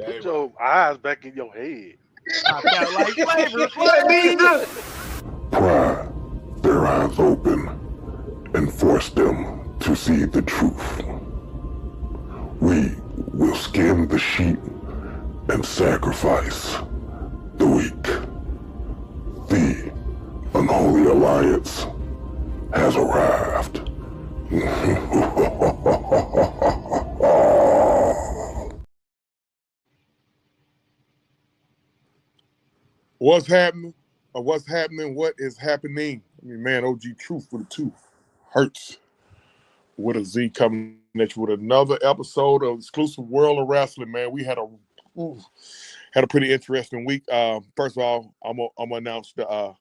Put your eyes back in your head. I felt like flavors. Pry their eyes open and force them to see the truth. We will skin the sheep and sacrifice the weak. The unholy alliance has arrived. What's happening? Or what's happening? What is happening? I mean, man, OG Truth with a 2 hurts with a Z coming at you with another episode of Exclusive World of Wrestling. Man, we had a pretty interesting week. First of all, I'm gonna announce the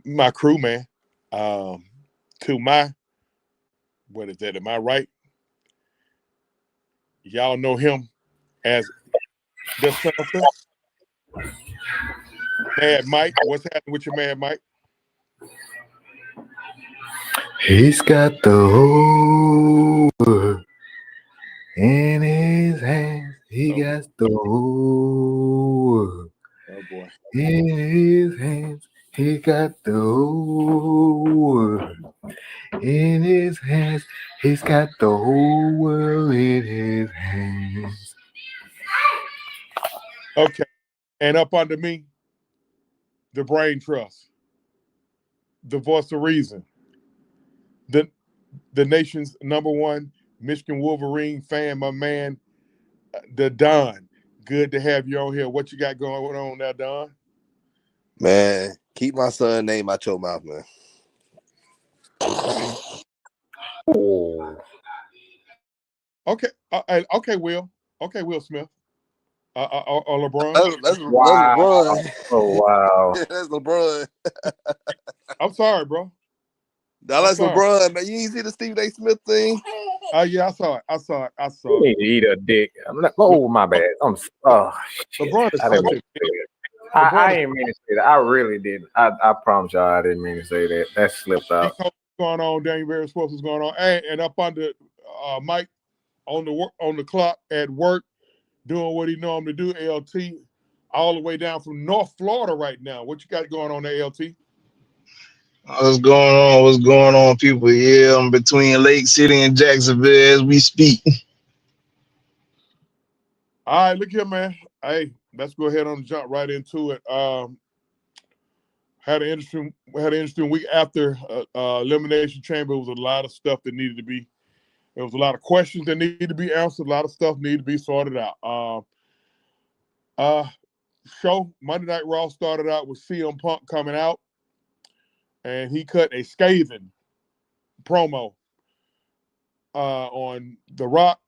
my crew, man. To my, what is that? Am I right? Y'all know him as the Senator. Mad Mike. What's happening with your Mad Mike? He's got the whole world in his hands. He got the whole world in his hands. He got the whole world in his hands. He's got the whole world in his hands. Okay. And up under me, the Brain Trust, the voice of reason, the nation's #1 Michigan Wolverine fan, my man, the Don. Good to have you on here. What you got going on now, Don? Man, keep my son's name out your mouth, man. Okay, okay, Will. Okay, Will Smith. LeBron. That's Wow. LeBron. Oh, wow. That's LeBron. I'm sorry, bro. That's LeBron, man. You ain't see the Stephen A. Smith thing? Yeah, I saw it. You need to eat a dick. I'm like, oh, my bad. Shit. LeBron is I didn't mean to say that. I didn't mean to say that. I really didn't. I promise y'all I didn't mean to say that. That slipped out. What's going on? Daniel Barry Sports was going on. And up under Mike on the clock at work, doing what he normally do, LT, all the way down from North Florida right now. What you got going on there, LT? What's going on? What's going on, people? Yeah, I'm between Lake City and Jacksonville as we speak. All right, look here, man. Hey, let's go ahead and jump right into it. Had an interesting week after Elimination Chamber. It was a lot of stuff that needed to be. There was a lot of questions that needed to be answered. A lot of stuff needed to be sorted out. Monday Night Raw started out with CM Punk coming out, and he cut a scathing promo on The Rock,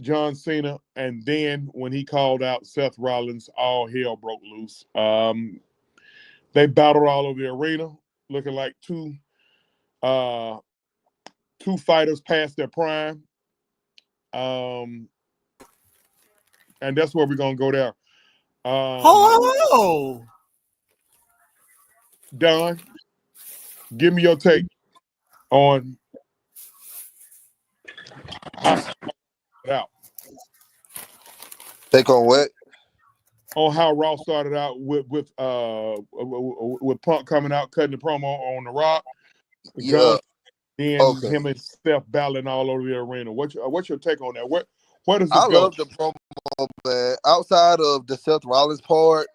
John Cena, and then when he called out Seth Rollins, all hell broke loose. They battled all over the arena, looking like two fighters past their prime. And that's where we're gonna go there. Don, give me your take on out. Take on what? On how Raw started out with Punk coming out, cutting the promo on The Rock. Yeah. Then him and Steph battling all over the arena. What's your take on that? Where does it I go? love the promo, man. Outside of the Seth Rollins part,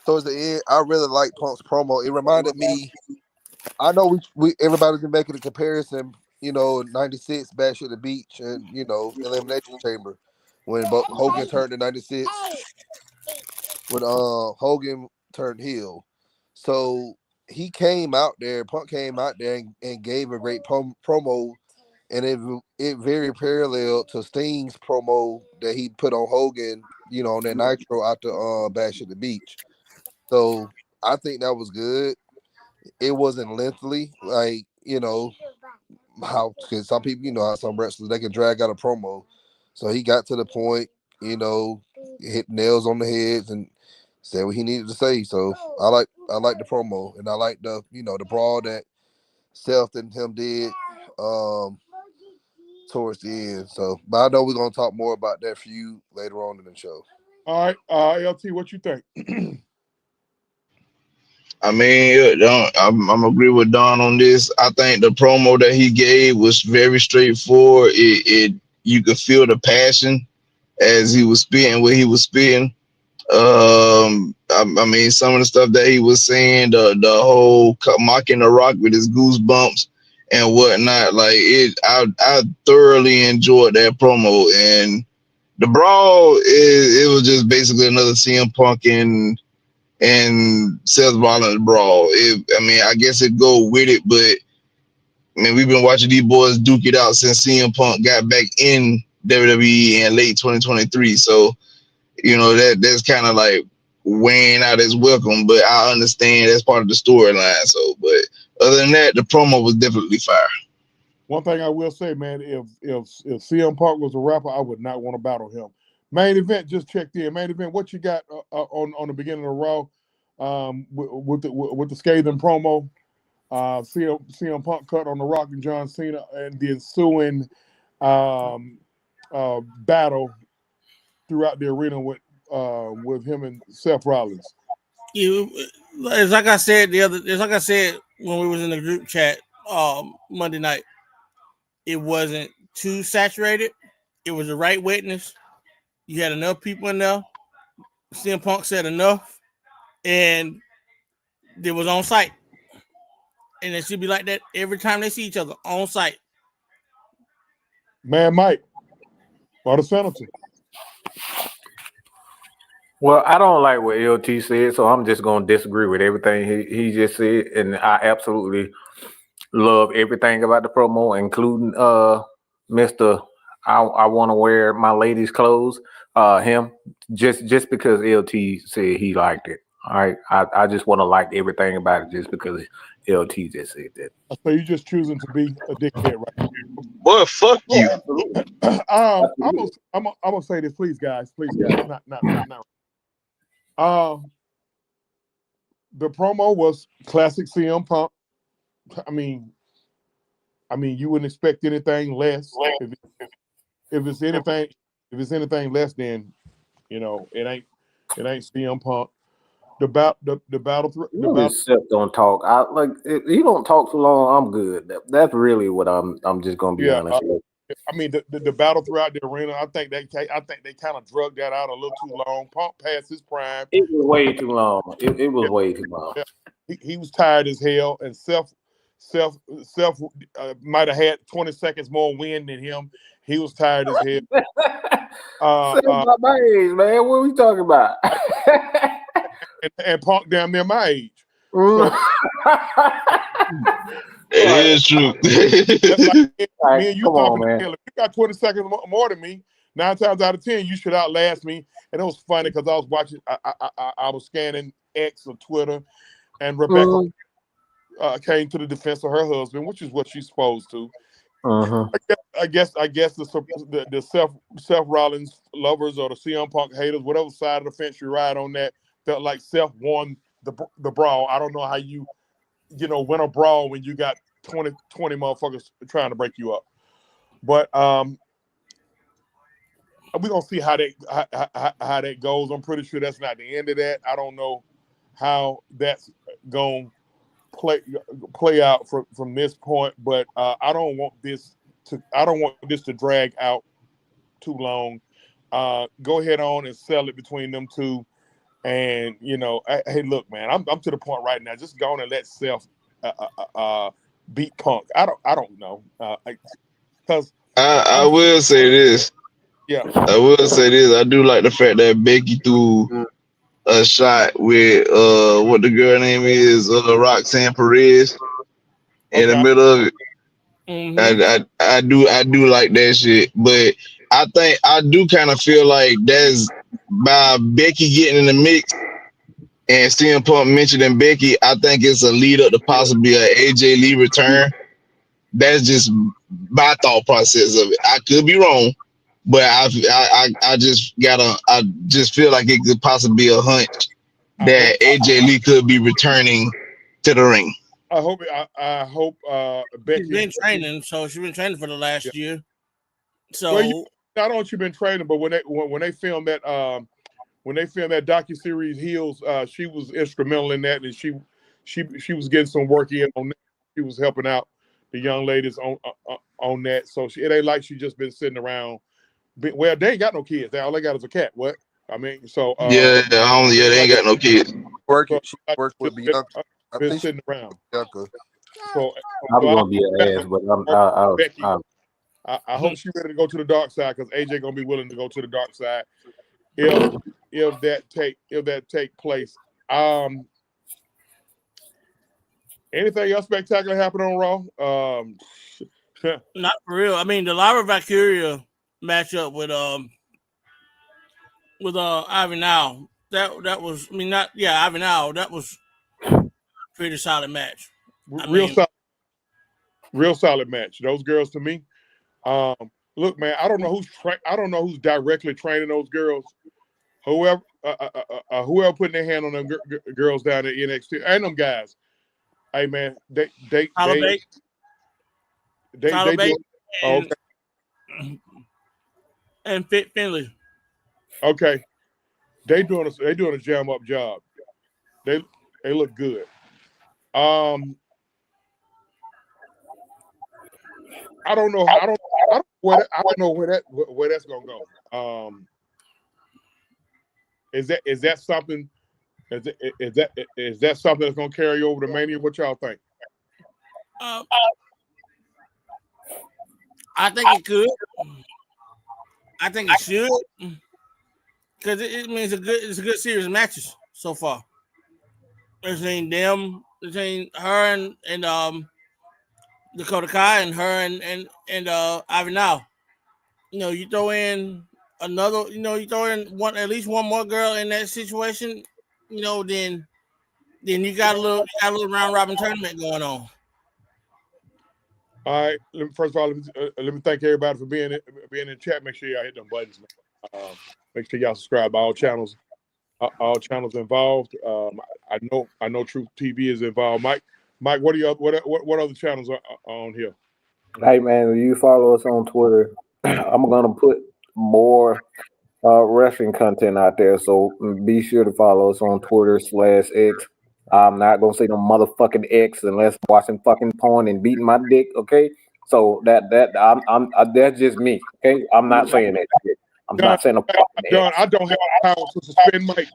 towards the end, I really like Punk's promo. It reminded me. I know we everybody's been making a comparison. 96 Bash at the Beach and Elimination Chamber when Hogan turned to 96. When Hogan turned heel. So he came out there, Punk came out there and gave a great promo, and it very parallel to Sting's promo that he put on Hogan, on that Nitro after Bash at the Beach. So I think that was good. It wasn't lengthy, like, how, because some people, how some wrestlers, they can drag out a promo. So he got to the point, hit nails on the heads and said what he needed to say. So I like the promo, and I like the the brawl that Seth and him did. towards the end. So, but I know we're gonna talk more about that feud later on in the show. All right, LT, what you think? I mean, I'm agree with Don on this. I think the promo that he gave was very straightforward. You could feel the passion as he was spitting what he was spitting. I mean, some of the stuff that he was saying, the whole mocking the Rock with his goosebumps and whatnot, like I thoroughly enjoyed that promo. And the brawl, it was just basically another CM Punk and Seth Rollins brawl. I mean, I guess it go with it, but I mean, we've been watching these boys duke it out since CM Punk got back in WWE in late 2023. So, you know, that's kind of like weighing out his welcome, but I understand that's part of the storyline. So, but other than that, the promo was definitely fire. One thing I will say, man, if CM Punk was a rapper, I would not want to battle him. Main event just checked in. Main event, what you got on the beginning of the Raw with the scathing promo? CM Punk cut on the Rock and John Cena, and the ensuing battle throughout the arena with him and Seth Rollins. It's like I said when we was in the group chat Monday night. It wasn't too saturated. It was the right witness. You had enough people in there. CM Punk said enough, and it was on site. And it should be like that every time they see each other, on site. Man, Mike, or the senator. Well, I don't like what LT said, so I'm just going to disagree with everything he just said. And I absolutely love everything about the promo, including Mr. I want to wear my lady's clothes. Him, just because LT said he liked it. All right, I just want to like everything about it just because LT just said that. So you just choosing to be a dickhead, right? Boy, fuck you. I'm gonna say this, please, guys. Not. The promo was classic CM Punk. I mean, you wouldn't expect anything less. If it's anything less, then you know it ain't CM Punk. The battle. Seth don't talk. If he don't talk too long, I'm good. That's really what I'm just gonna be honest with. I mean, the battle throughout the arena. I think they kind of drugged that out a little too long. Punk passed his prime. It was way too long. It was way too long. Yeah. He was tired as hell, and Seth might have had 20 seconds more win than him. He was tired as hell. About my age, man. What are we talking about? and Punk damn near my age. It is true. Like, me and you talking, man. If you got 20 seconds more than me, 9 times out of 10, you should outlast me. And it was funny because I was watching, I was scanning X or Twitter, and Rebecca came to the defense of her husband, which is what she's supposed to. I guess the Seth Rollins lovers or the CM Punk haters, whatever side of the fence you ride on, that felt like Seth won the brawl. I don't know how you win a brawl when you got 20 motherfuckers trying to break you up. But we're gonna see how that goes. I'm pretty sure that's not the end of that. I don't know how that's gonna play out from this point, but I don't want this to drag out too long. Go ahead on and sell it between them two. And hey, look, man, I'm to the point right now. Just go on and let Seth beat Punk. I don't know, because I will say this. Yeah, I will say this. I do like the fact that Becky threw a shot with what the girl name is, Roxanne Perez, in the middle of it. I do like that shit, but I do kind of feel like that's by Becky getting in the mix and CM Punk mentioning Becky. I think it's a lead up to possibly a AJ Lee return. That's just my thought process of it. I could be wrong, but I just feel like it could possibly be a hunch that AJ Lee could be returning to the ring. I hope Becky. She's been training, for the last year. So I don't know what you've been training, but when they filmed that docuseries Heels, she was instrumental in that, and she was getting some work in on that. She was helping out the young ladies on that. So it ain't like she just been sitting around. Well, they ain't got no kids. All they got is a cat. What? I mean, so they ain't got no kids. She worked with Bianca. I been think sitting around. Bianca. So I'm gonna be an ass, but Becky, I hope she's ready to go to the dark side, because AJ gonna be willing to go to the dark side if that take place. Anything else spectacular happen on Raw? not for real. I mean, the Lyra Valkyria matchup with Ivy Now. That was, I mean, not Ivy Now. That was a pretty solid match. Real solid match. Those girls, to me. Look, man, I don't know who's directly training those girls. Whoever putting their hand on them girls down at NXT and them guys. Hey, man, they Tyler Bate okay. And Fit Finley. Okay, they doing a jam up job. They look good. I don't know. I don't know where that's gonna go. Is that something? Is that something that's gonna carry over to Mania? What y'all think? I think it could. I think it should, because it means it's a good series of matches so far. Between them, between her and Dakota Kai, and her and Ivy Now. You know, you throw in another. You know, you throw in at least one more girl in that situation. You know, then you got a little round robin tournament going on. All right. First of all, let me thank everybody for being in the chat. Make sure y'all hit them buttons, man. Make sure y'all subscribe to all channels involved. I know Truth TV is involved. Mike, what other channels are on here? Hey man, you follow us on Twitter. I'm gonna put more wrestling content out there, so be sure to follow us on Twitter /X. I'm not gonna say no motherfucking X unless I'm watching fucking porn and beating my dick. Okay, so that's just me. Okay, I'm not saying that shit. I'm not saying no. John, I don't have the power to suspend Mike.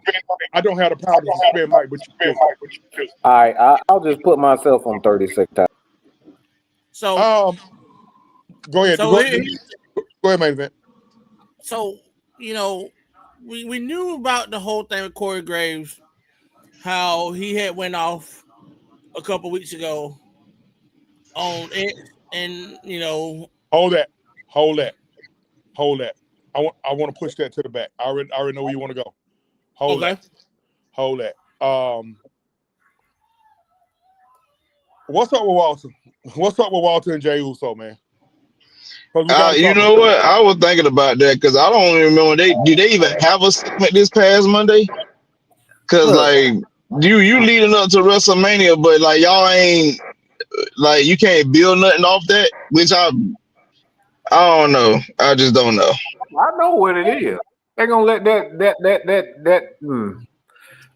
I don't have the power to suspend Mike, but you do. All right, I'll just put myself on 36 times. So, go ahead. So go ahead, main event. So, you know, we knew about the whole thing with Corey Graves, how he had went off a couple weeks ago on it, and you know, hold that. I want to push that to the back. I already know where you want to go. Hold that. What's up with Walter? What's up with Walter and Jey Uso, man? You know what? I was thinking about that, because I don't even remember did they even have a segment this past Monday? Because like you leading up to WrestleMania, but like y'all ain't, like, you can't build nothing off that, which I don't know. I just don't know. I know what it is. They're gonna let that. You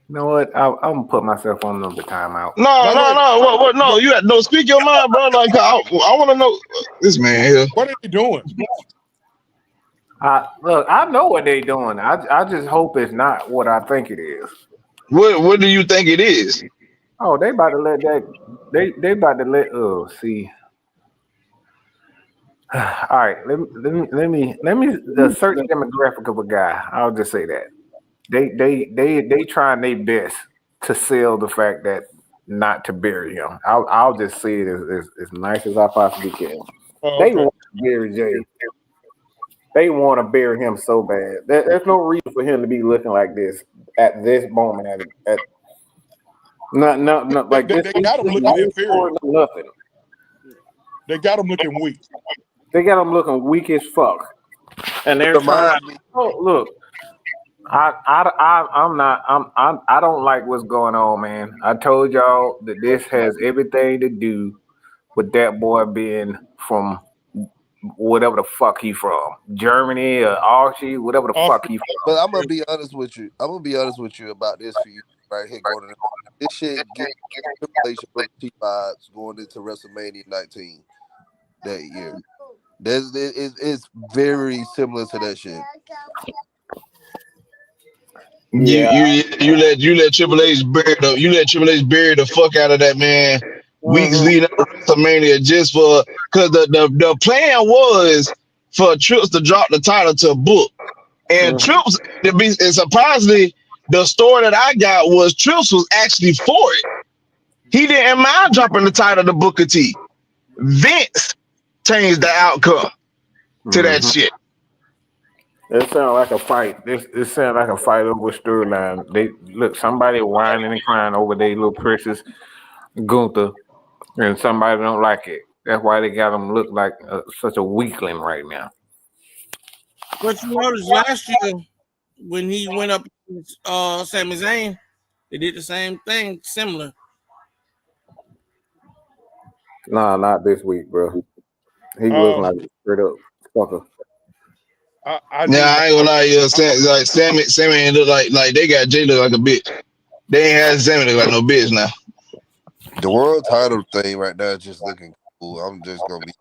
know what? I'm gonna put myself on the timeout. No. What? No, you got no. Speak your mind, bro. Like I want to know this man here. What are they doing? Look, I know what they're doing. I just hope it's not what I think it is. What do you think it is? Oh, they about to let that. They about to let. See. All right, let me the certain demographic of a guy. I'll just say that they trying their best to sell the fact that not to bury him. I'll just say it as nice as I possibly can. They want to bury Jay. They want to bury him so bad. There's no reason for him to be looking like this at this moment. Not like they this. Got him looking inferior. Nothing. They got him looking weak. They got him looking weak as fuck, and they're trying. Oh, look, I don't like what's going on, man. I told y'all that this has everything to do with that boy being from whatever the fuck he from, Germany or Archie, whatever the fuck he from. But I'm gonna be honest with you. I'm gonna be honest with you about this for you right here. Going to this shit, get cheap vibes going into WrestleMania 19 that year. It's very similar to that shit. You let Triple H bury the fuck out of that man weeks leading up to WrestleMania just for because the plan was for Trips to drop the title to Book and Trips to be and surprisingly the story that I got was Trips was actually for it. He didn't mind dropping the title to Booker T. Vince changed the outcome to that shit. It sounds like a fight. It sounds like a fight over storyline. They look somebody whining and crying over their little precious Gunther, and somebody don't like it. That's why they got him look like such a weakling right now. But you noticed last year when he went up Sami Zayn, they did the same thing, similar. Nah, not this week, bro. He looking like a straight up fucker. I ain't gonna lie, like Sammy look like they got Jade look like a bitch. They ain't had Sammy look like no bitch now. The world title thing right now is just looking cool. I'm just gonna be.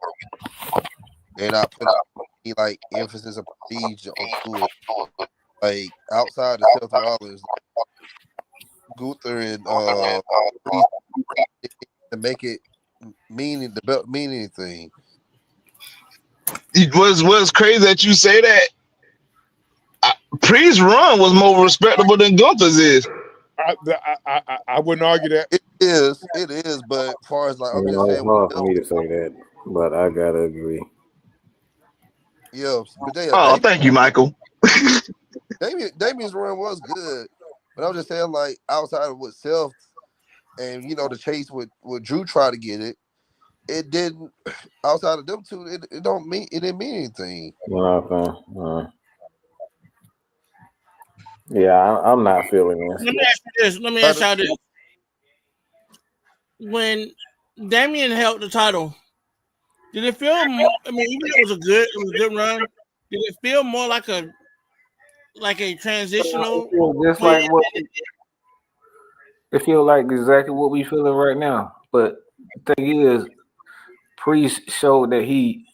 They're not putting any like emphasis or prestige onto it. Like outside of Seth Rollins, Gunther and to make it mean the belt mean anything. It was crazy that you say that. Priest's run was more respectable than Gunther's is. I wouldn't argue that. It is, but as far as like I'm just saying, it's hard for me to say that, but I gotta agree. Yeah, but thank you, Michael. Damien's run was good, but I'm just saying like outside of what Seth and the chase with Drew tried to get it. It didn't. Outside of them two, it didn't mean anything. Yeah, I'm not feeling this. Let me ask you this. Let me ask y'all this. When Damien held the title, did it feel more? I mean, even though it was a good run, did it feel more like a transitional? Just like it feels like exactly what we feeling right now. But the thing is, Priest showed that he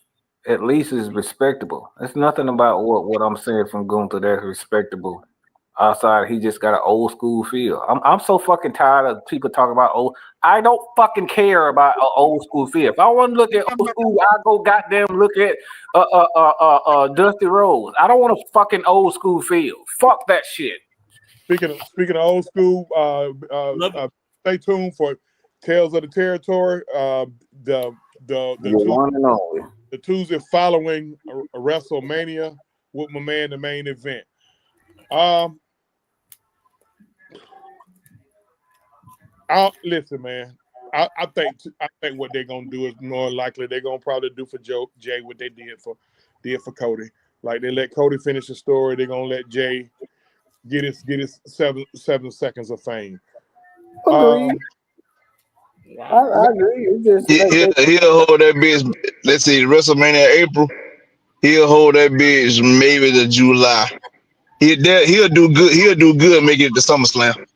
at least is respectable. It's nothing about what I'm saying from Gunther that's respectable. Outside, he just got an old school feel. I'm so fucking tired of people talking about old. I don't fucking care about an old school feel. If I want to look at old school, I go goddamn look at Dusty Rhodes. I don't want a fucking old school feel. Fuck that shit. Speaking of old school, stay tuned for Tales of the Territory. The Tuesday following WrestleMania with my man, the main event. Listen, man. I think what they're gonna do is more likely they're gonna probably do for Jay what they did for Cody. Like they let Cody finish the story, they're gonna let Jay get his 7 seconds of fame. I agree. He'll hold that bitch. Let's see, WrestleMania April. He'll hold that bitch maybe to July. He'll do good. He'll do good. Make it to SummerSlam.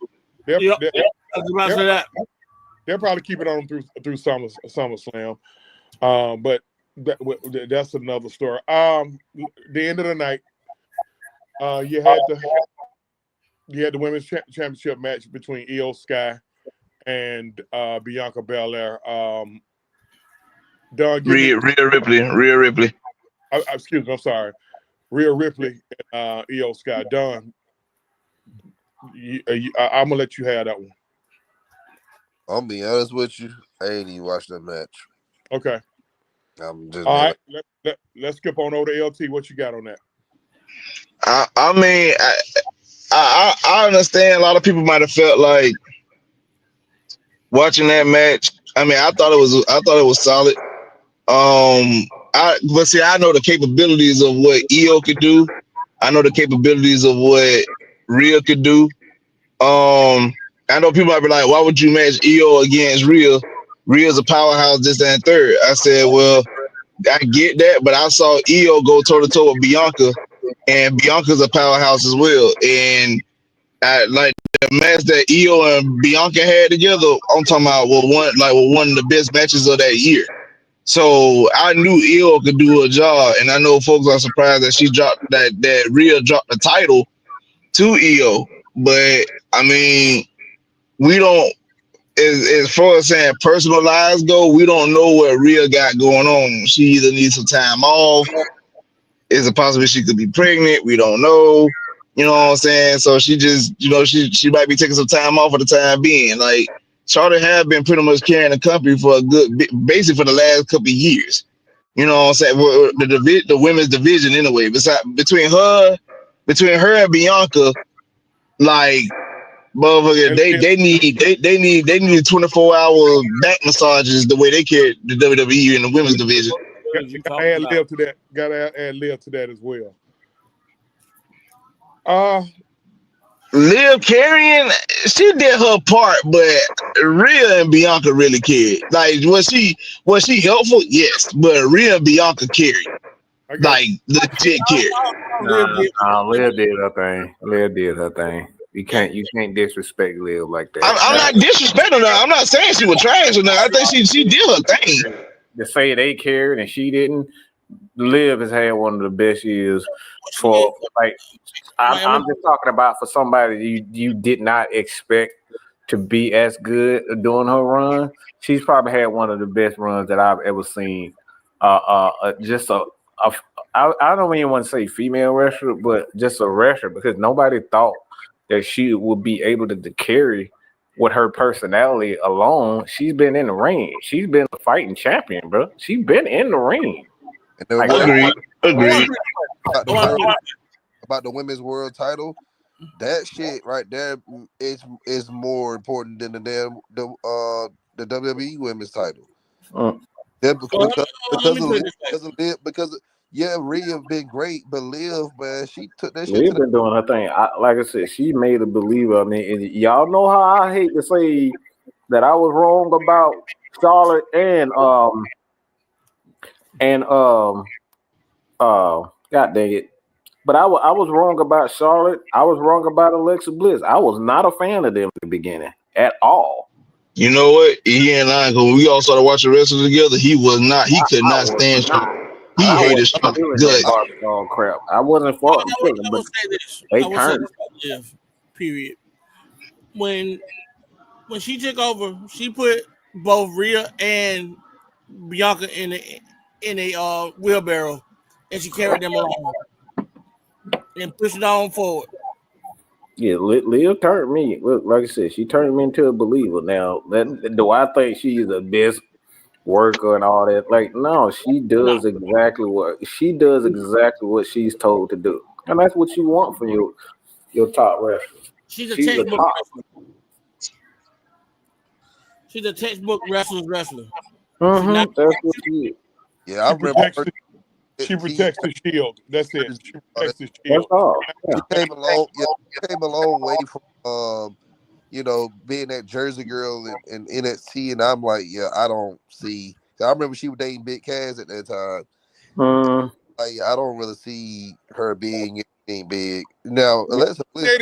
They'll probably keep it on through SummerSlam. But that's another story. The end of the night, you had the women's championship match between Io Sky and Bianca Belair. Rhea Ripley. Excuse me. I'm sorry. Rhea Ripley and Io Sky. Don, I'm gonna let you have that one. I'll be honest with you. I ain't even watched that match. Okay. I'm just all right. Let's skip on over to LT. What you got on that? I mean, I understand a lot of people might have felt like watching that match. I mean, I thought it was solid. But see, I know the capabilities of what Io could do. I know the capabilities of what Rhea could do. I know people might be like, why would you match Io against Rhea? Rhea's a powerhouse, this, that, and third. I said, well, I get that, but I saw Io go toe to toe with Bianca, and Bianca's a powerhouse as well. And I like the match that Io and Bianca had together. I'm talking about one of the best matches of that year. So I knew Io could do a job, and I know folks are surprised that she dropped that Rhea dropped the title to Io. But I mean, we don't. As far as saying personal lives go, we don't know what Rhea got going on. She either needs some time off. Is it possible she could be pregnant? We don't know. You know what I'm saying? So she just, she might be taking some time off for the time being. Like Charlotte have been pretty much carrying the company for a good, basically for the last couple of years. You know what I'm saying? The women's division anyway. Between her and Bianca, like motherfucker, they need 24-hour back massages the way they carry the WWE in the women's division. Gotta add Liv to that. Gotta add Liv to that as well. Liv carrying, she did her part, but Rhea and Bianca really carried. Like, was she helpful? Yes, but Rhea and Bianca carried. Like, legit carried. Liv did her thing. Liv did her thing. You can't disrespect Liv like that. I'm not disrespecting her. I'm not saying she was trash or not. I think she did her thing. To say they carried and she didn't, Liv has had one of the best years for like. I'm just talking about for somebody you did not expect to be as good during her run. She's probably had one of the best runs that I've ever seen. I don't even want to say female wrestler, but just a wrestler, because nobody thought that she would be able to carry with her personality alone. She's been in the ring. She's been a fighting champion, bro. She's been in the ring. Like, agreed. About the women's world title, that shit right there is more important than the WWE women's title. Because Rhea been great, but Liv, man, she took that shit. Liv been doing her thing. Like I said, she made a believer. I mean, and y'all know how I hate to say that I was wrong about Charlotte and God dang it. But I was wrong about Charlotte. I was wrong about Alexa Bliss. I was not a fan of them at the beginning at all. You know what? He ain't lying, because when we all started watching wrestling together, he could not stand Charlotte. He hated Charlotte. Good. Oh crap! I wasn't for it. I will say this. They turned. Period. When she took over, she put both Rhea and Bianca in a wheelbarrow, and she carried them along and pushed it on forward. Yeah, Liv turned me. Look, like I said, she turned me into a believer. Now, do I think she's the best worker and all that? Like, no, she does exactly what she's told to do, and that's what you want from your top wrestler. She's a textbook wrestler. She's a textbook wrestler. Mm-hmm. That's what she is. Yeah, I remember. She protects the shield. That's it. She protects the shield. That's all. Yeah. She came a long way from being that Jersey girl in NXT, and I'm like, yeah, I don't see. I remember she was dating Big Cass at that time. Like, I don't really see her being anything big. Now, Alexa Bliss,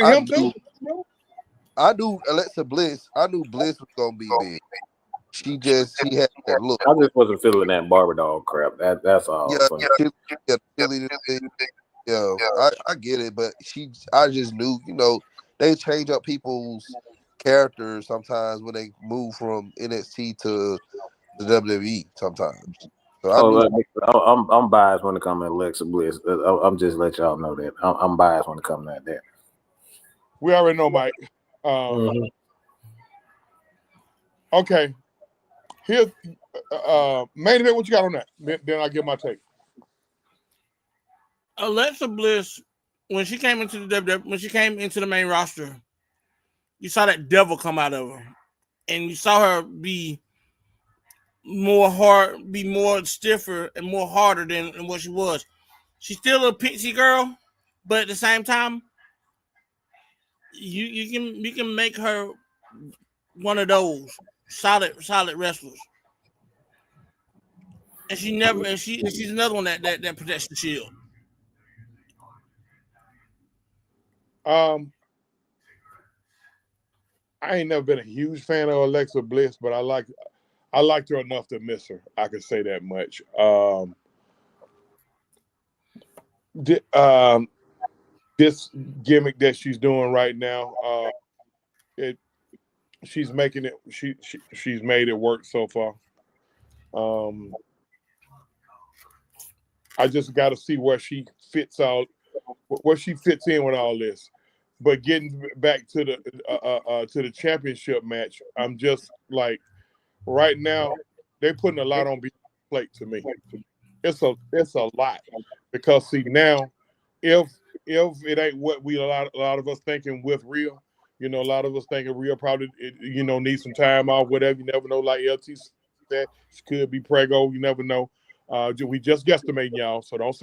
I knew Alexa Bliss. I knew Bliss was gonna be big. She had that look. I just wasn't feeling that Barbie doll crap. That's all. I get it, but I just knew, they change up people's characters sometimes when they move from NXT to the WWE sometimes. So I'm biased when it comes to Alexa Bliss. I'm just let y'all know that I'm biased when it comes to that. We already know, Mike. Okay. Here's main event. What you got on that? Then I give my take. Alexa Bliss, when she came into the WWE, when she came into the main roster, you saw that devil come out of her, and you saw her be more stiffer and more harder than what she was. She's still a pixie girl, but at the same time, you can make her one of those solid wrestlers. And she's another one that protects the Shield. I ain't never been a huge fan of Alexa Bliss, but I liked her enough to miss her. I can say that much. This gimmick that she's doing right now, she's making it. She's made it work so far. I just got to see where she fits in with all this. But getting back to the championship match, I'm just like, right now they're putting a lot on Bianca's plate to me. It's a lot, because see, now if it ain't what a lot of us thinking with Rhea, a lot of us thinking Rhea probably needs some time off, whatever. You never know. Like LT said, she could be preggo. You never know. We just guesstimating, y'all. So don't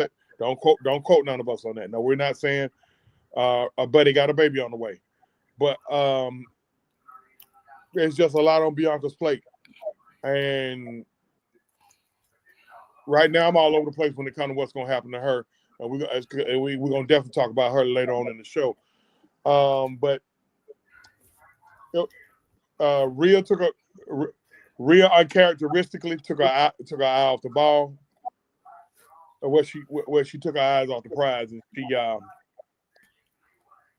quote none of us on that. No, we're not saying a buddy got a baby on the way, but there's just a lot on Bianca's plate, and right now I'm all over the place when it comes to what's going to happen to her. We're going to definitely talk about her later on in the show. But Rhea uncharacteristically took her eye off the ball, where she took her eyes off the prize, and she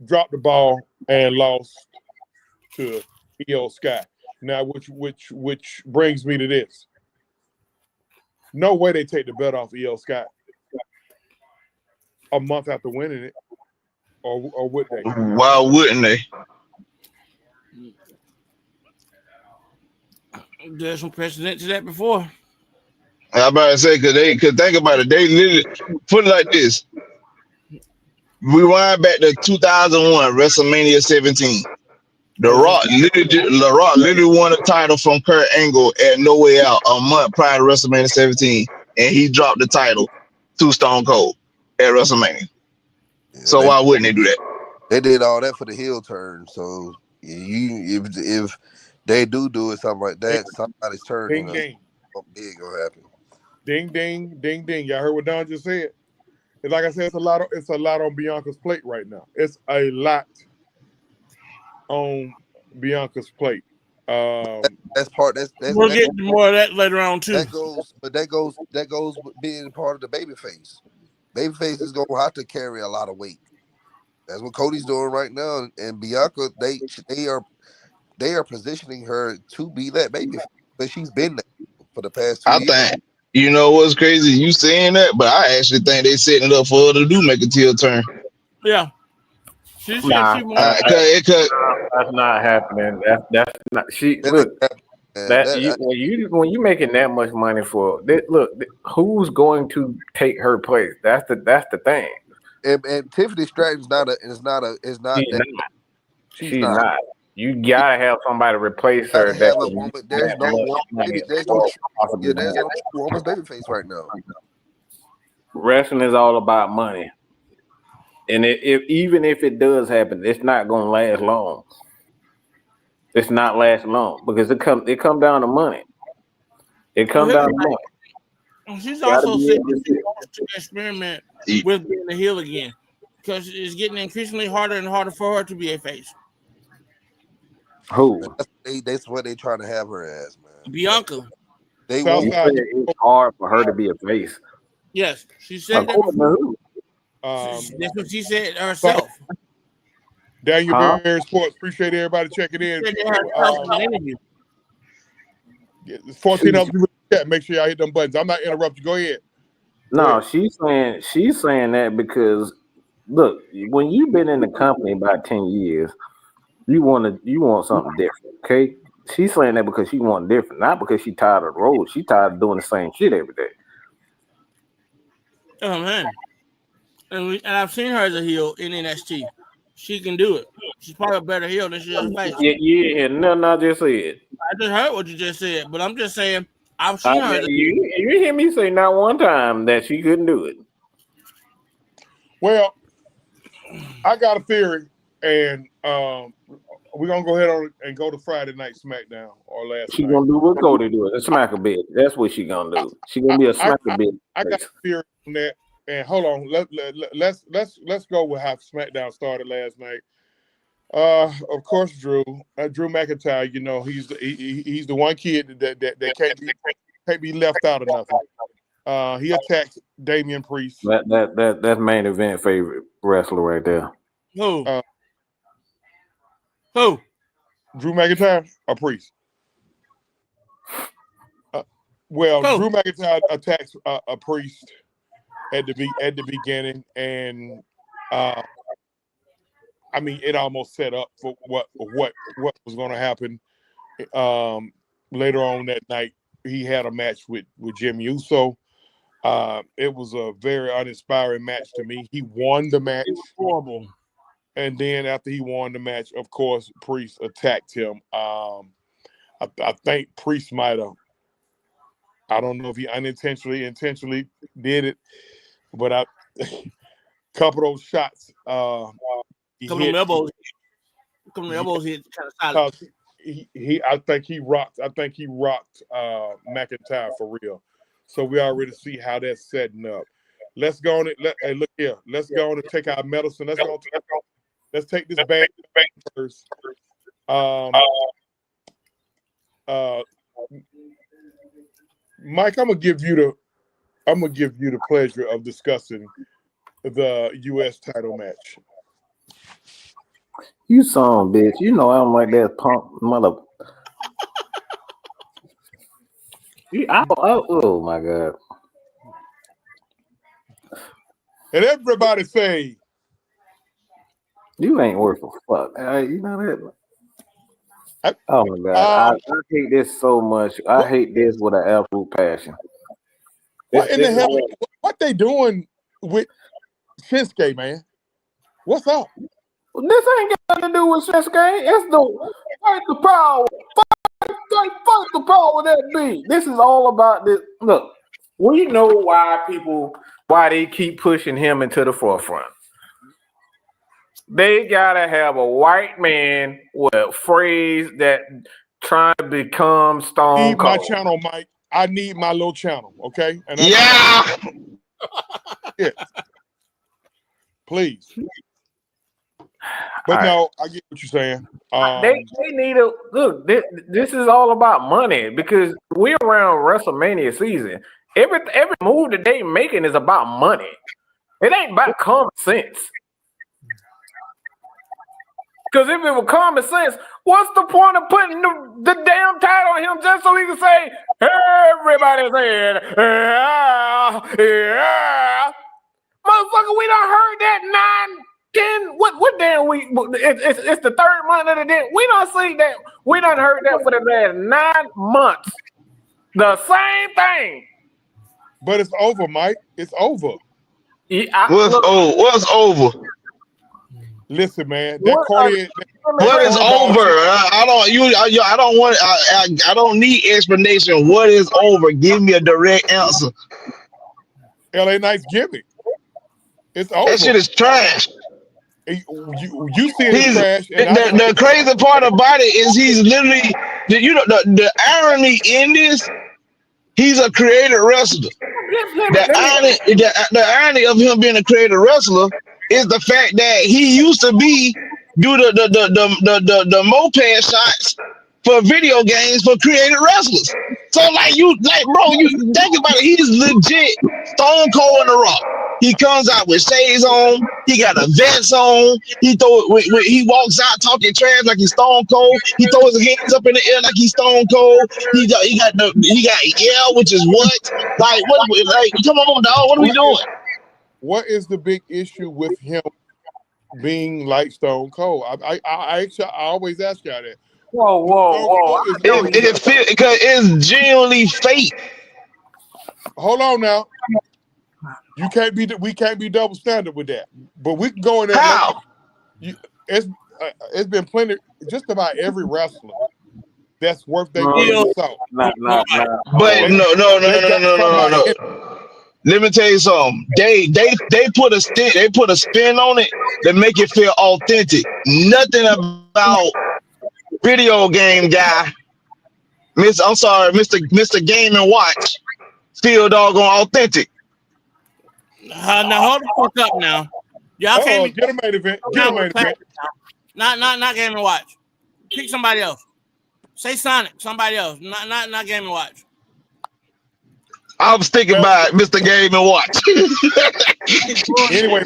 dropped the ball and lost to Io Sky. Now, which brings me to this: no way they take the belt off Io Sky a month after winning it, or would they? Why wouldn't they? There's some precedent to that before. I'm about to say, because think about it, they literally put it like this. We wind back to 2001, WrestleMania 17. The Rock literally won a title from Kurt Angle at No Way Out a month prior to WrestleMania 17, and he dropped the title to Stone Cold at WrestleMania. Yeah, so why wouldn't they do that? They did all that for the heel turn. So if they do it, something like that, somebody's turn big gonna happen. Ding ding ding ding. Y'all heard what Don just said? It's like I said, it's a lot on Bianca's plate right now. It's a lot on Bianca's plate. That's part. We'll get more of that later on too. That goes with being part of the babyface. Babyface is gonna have to carry a lot of weight. That's what Cody's doing right now, and Bianca, they are positioning her to be that babyface, but she's been there for the past 2 years. I think what's crazy, you saying that, but I actually think they setting it up for her to do make a heel turn. Yeah. That's not happening. That's not. When you making that much money for who's going to take her place? That's the thing. And Tiffany Stratton's She's not. You gotta have somebody replace her. There's no woman's babyface right now. Wrestling is all about money, and even if it does happen, it's not gonna last long. It's not last long because it come down to money. It comes down to money. She's also said she wants to experiment with being a heel again, because it's getting increasingly harder and harder for her to be a face. Who? That's what they trying to have her as, man. Bianca. It's hard for her to be a face. Yes, she said that before. That's what she said herself. Daniel Bear Sports, appreciate everybody checking in. 14 other people in the chat. Make sure y'all hit them buttons. I'm not interrupting. Go ahead. No, she's saying that because look, when you've been in the company about 10 years, you want something different, okay? She's saying that because she wants different, not because she tired of the road. She tired of doing the same shit every day. Oh man, and I've seen her as a heel in NXT. She can do it. She's probably a better heel than she is a face. Yeah. No, I just said. I just heard what you just said, but I'm just saying I've seen her. You hear me say not one time that she couldn't do it. Well, I got a theory, and we're gonna go ahead and go to Friday Night Smackdown or last She night. gonna do what Cody do, a smack a bit. That's what she gonna do. She gonna be a smack a bit. I got a theory on that. And hold on, let's go with how SmackDown started last night. Of course, Drew McIntyre. You know, he's the one kid that can't be left out of nothing. He attacks Damian Priest. That's main event favorite wrestler right there. Who? Drew McIntyre or Priest? Well, Who? Drew McIntyre attacks a Priest at the beginning, and I mean, it almost set up for what was going to happen. Later on that night, he had a match with Jimmy Uso. It was a very uninspiring match to me. He won the match. It was horrible. And then after he won the match, of course, Priest attacked him. I think Priest might have, I don't know if he intentionally did it, but a couple of those shots. Couple of elbows hit kind of solid. I think he rocked McIntyre for real. So we already see how that's setting up. Let's go on it. Hey, look here. Let's go on and take our medicine. Let's take this back first. Mike, I'm gonna give you the pleasure of discussing the U.S. title match. You son, bitch. You know I don't like that punk mother. Oh my god! And everybody say, you ain't worth a fuck. You know that. Oh my god! I hate this so much. I hate this with an absolute passion. What in the hell? What they doing with Shinsuke, man? What's up? This ain't got nothing to do with Shinsuke. It's the fight the power. Fuck the power that be. This is all about this. Look, we know why they keep pushing him into the forefront. They gotta have a white man with a phrase that trying to become Stone Need Cold. my channel, Mike. I need my little channel, okay? And Yeah. Please. But All no, I get what you're saying. They need a look. This is all about money because we're around WrestleMania season. Every move that they making is about money. It ain't about common sense. Because if it was common sense, what's the point of putting the damn title on him just so he can say, everybody said, yeah. Motherfucker, we done heard that 9, 10, what damn week? It's the third month of the day. We done see that. We done heard that for the last 9 months. The same thing. But it's over, Mike. It's over. What's over? Listen, man. That Cardi. What is over? I don't need explanation. What is over? Give me a direct answer. LA Knight's gimmick. It's over. That shit is trash. You see it trash. The crazy part about it is he's literally the irony in this. He's a creative wrestler. The irony of him being a creative wrestler is the fact that he used to do the moped shots for video games for creative wrestlers. So bro, you think about it, he's legit Stone Cold in the Rock. He comes out with shades on, he got a vest on, he walks out talking trash like he's Stone Cold, he throws his hands up in the air like he's Stone Cold, he got yell, which is what? Come on, dog, what are we doing? What is the big issue with him being like Stone Cold? I always ask y'all that. Whoa. Because it's genuinely fake. Hold on now. We can't be double standard with that. But we can go in there. How? It's been plenty. Just about every wrestler that's worth their weight in salt. But no. Let me tell you something. They put a spin on it to make it feel authentic. Nothing about video game guy, Mr. Game and Watch, still doggone authentic. Now hold the fuck up now. Y'all can't get a main event. Get a main event. Not Game and Watch. Pick somebody else. Say Sonic. Somebody else. Not Game and Watch. I was thinking about Mr. Game and Watch. Anyway,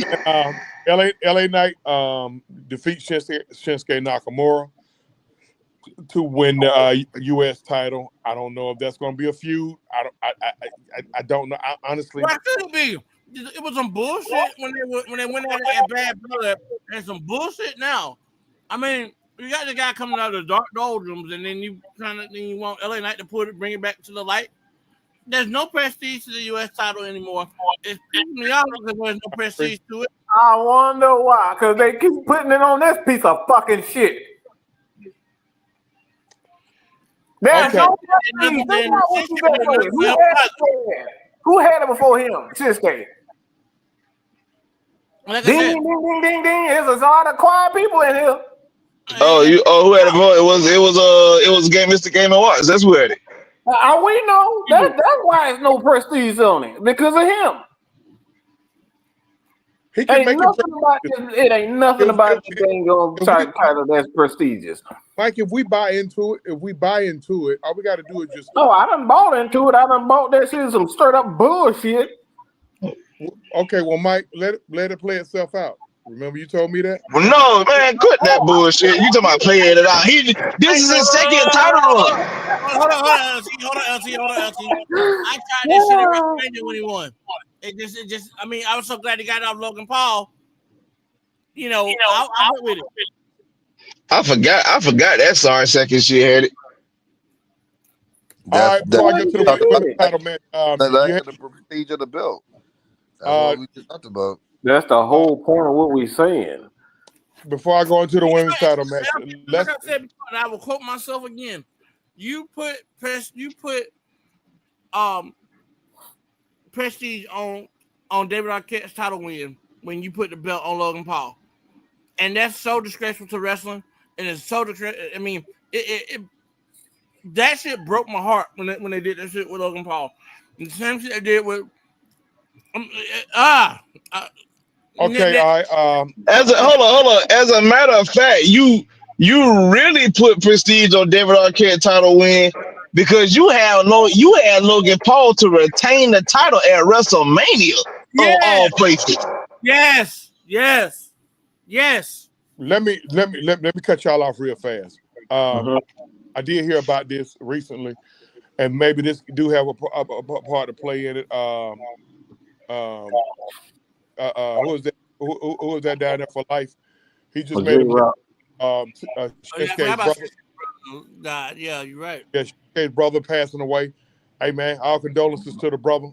LA Knight defeats Shinsuke Nakamura to win the U.S. title. I don't know if that's going to be a feud. I don't know. Honestly, Why should it be? It was some bullshit when they went at it at Bad Blood, and some bullshit now. I mean, you got the guy coming out of the dark doldrums, and then you want LA Knight to bring it back to the light. There's no prestige to the U.S. title anymore. It's pissing me off because there's no prestige to it. I wonder why, because they keep putting it on this piece of fucking shit. There's no prestige. Who had it before him? Shinsuke. Like Ding, ding, ding, ding, ding. There's a lot of quiet people in here. Who had it before? It was Mr. Game and Watch. That's who had it. We know that's why there's no prestige on it, because of him. He can make it ain't nothing about this thing on title that's prestigious. Like if we buy into it, all we got to do is just. Oh, I done bought into it. I done bought that shit some straight up bullshit. Okay, well, Mike, let it play itself out. Remember you told me that? Well, no, man, quit that bullshit. You talking about playing it out? This is his second title run. Hold on, LT. I tried this shit at WrestleMania when he won. It just. I mean, I was so glad he got off Logan Paul. I went with it. I forgot that sorry second shit had it. All right, before I get to the title match, the prestige of the belt. That's what we just talked about. That's the whole point of what we're saying. Before I go into the women's title match, like I said before, and I will quote myself again. You put prestige on David Arquette's title win when you put the belt on Logan Paul, and that's so disgraceful to wrestling, and it's so disgraceful. I mean, that shit broke my heart when they did that shit with Logan Paul. And the same shit they did with okay, all right. Hold on. As a matter of fact, you really put prestige on David Arquette title win because you had Logan Paul to retain the title at WrestleMania on all places. Yes. Let me cut y'all off real fast. I did hear about this recently, and maybe this do have a part to play in it. Who was that? Who was that down there for life? He just made Shinsuke's brother. God, yeah, you're right. Yeah, Shinsuke's brother passing away. Hey man, our condolences to the brother.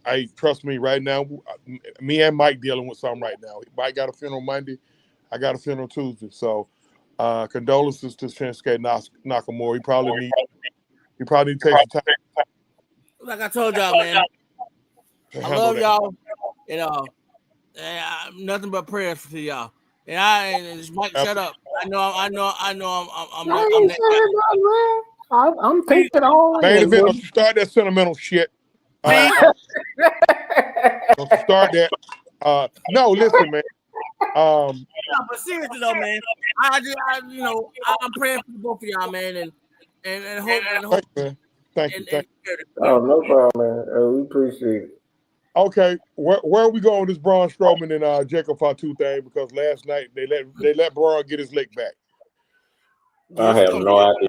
Hey, trust me, right now, me and Mike dealing with something right now. Mike got a funeral Monday. I got a funeral Tuesday. So condolences to Shinsuke Nakamura. He probably need to take some time. Like I told y'all, man. I love y'all. Nothing but prayers to y'all. And Mike, shut up. I know. I'm taking all. Main event, don't start that sentimental shit. Don't start that. No, listen, man. But seriously though, man, I'm praying for both of y'all, man, and hope. Thank you. Oh, no problem, man. We appreciate it. Okay, where are we going with this Braun Strowman and Jacob Fatu thing? Because last night they let Braun get his lick back. I have no idea.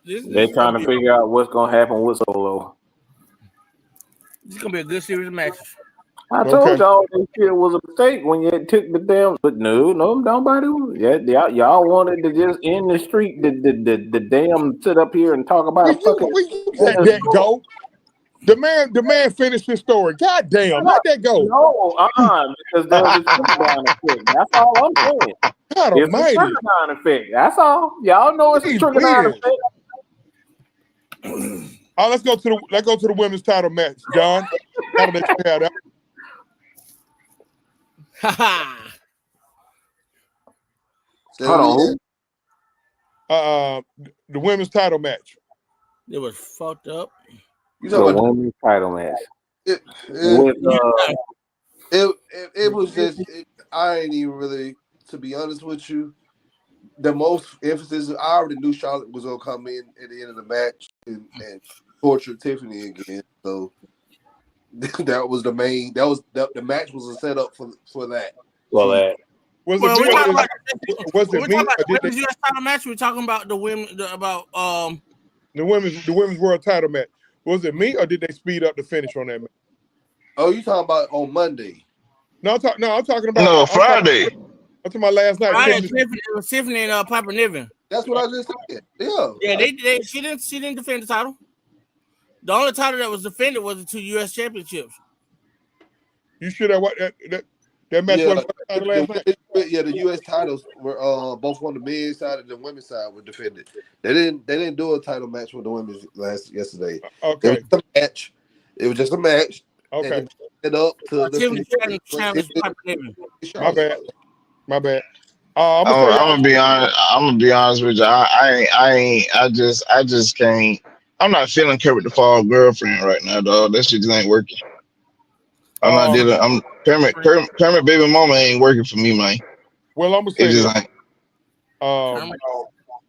They're trying to figure out what's going to happen with Solo. This is going to be a good series of matches. I told y'all this shit was a mistake when you took the damn. But no, nobody. Yeah, y'all wanted to just end the streak. The damn sit up here and talk about fucking. Let that go. The man finished his story. God damn, let that go. No, because there's a trickle-down effect. That's all I'm saying. God it's almighty. A trickle-down effect. That's all. Y'all know it's a trickle-down effect. Let's go to the women's title match, John. Gotta let you have that. Hold on. The women's title match. It was fucked up. You The talking about women's title match. it? With, It was just. I ain't even really, to be honest with you. The most emphasis. I already knew Charlotte was gonna come in at the end of the match and torture Tiffany again. So that was the main. That was the match was a setup for that. well, Was Well, it we're me? talking about Was it me? Or the did women's US title match. We're talking about the women the women's world title match? Was it me or did they speed up the finish on that match? Oh, you talking about on Monday? No, I'm talking about No, Friday. I'm talking about last night. It was Tiffany and Piper Niven. That's what I just said. Yeah. Yeah, she didn't defend the title. The only title that was defended was the 2 U.S. championships. You sure that match wasn't for the title last night? Yeah, the U.S. titles were both on the men's side and the women's side were defended. They didn't do a title match with the women's yesterday. Okay. It was a match. It was just a match. Okay. It up to Tiffany the challenged Piper Niven. My bad. I'm gonna be honest with you. I just can't. I'm not feeling Kermit the Frog girlfriend right now, dog. That shit just ain't working. I'm not dealing. I'm Kermit baby mama ain't working for me, man. Well, I'm gonna say It just ain't.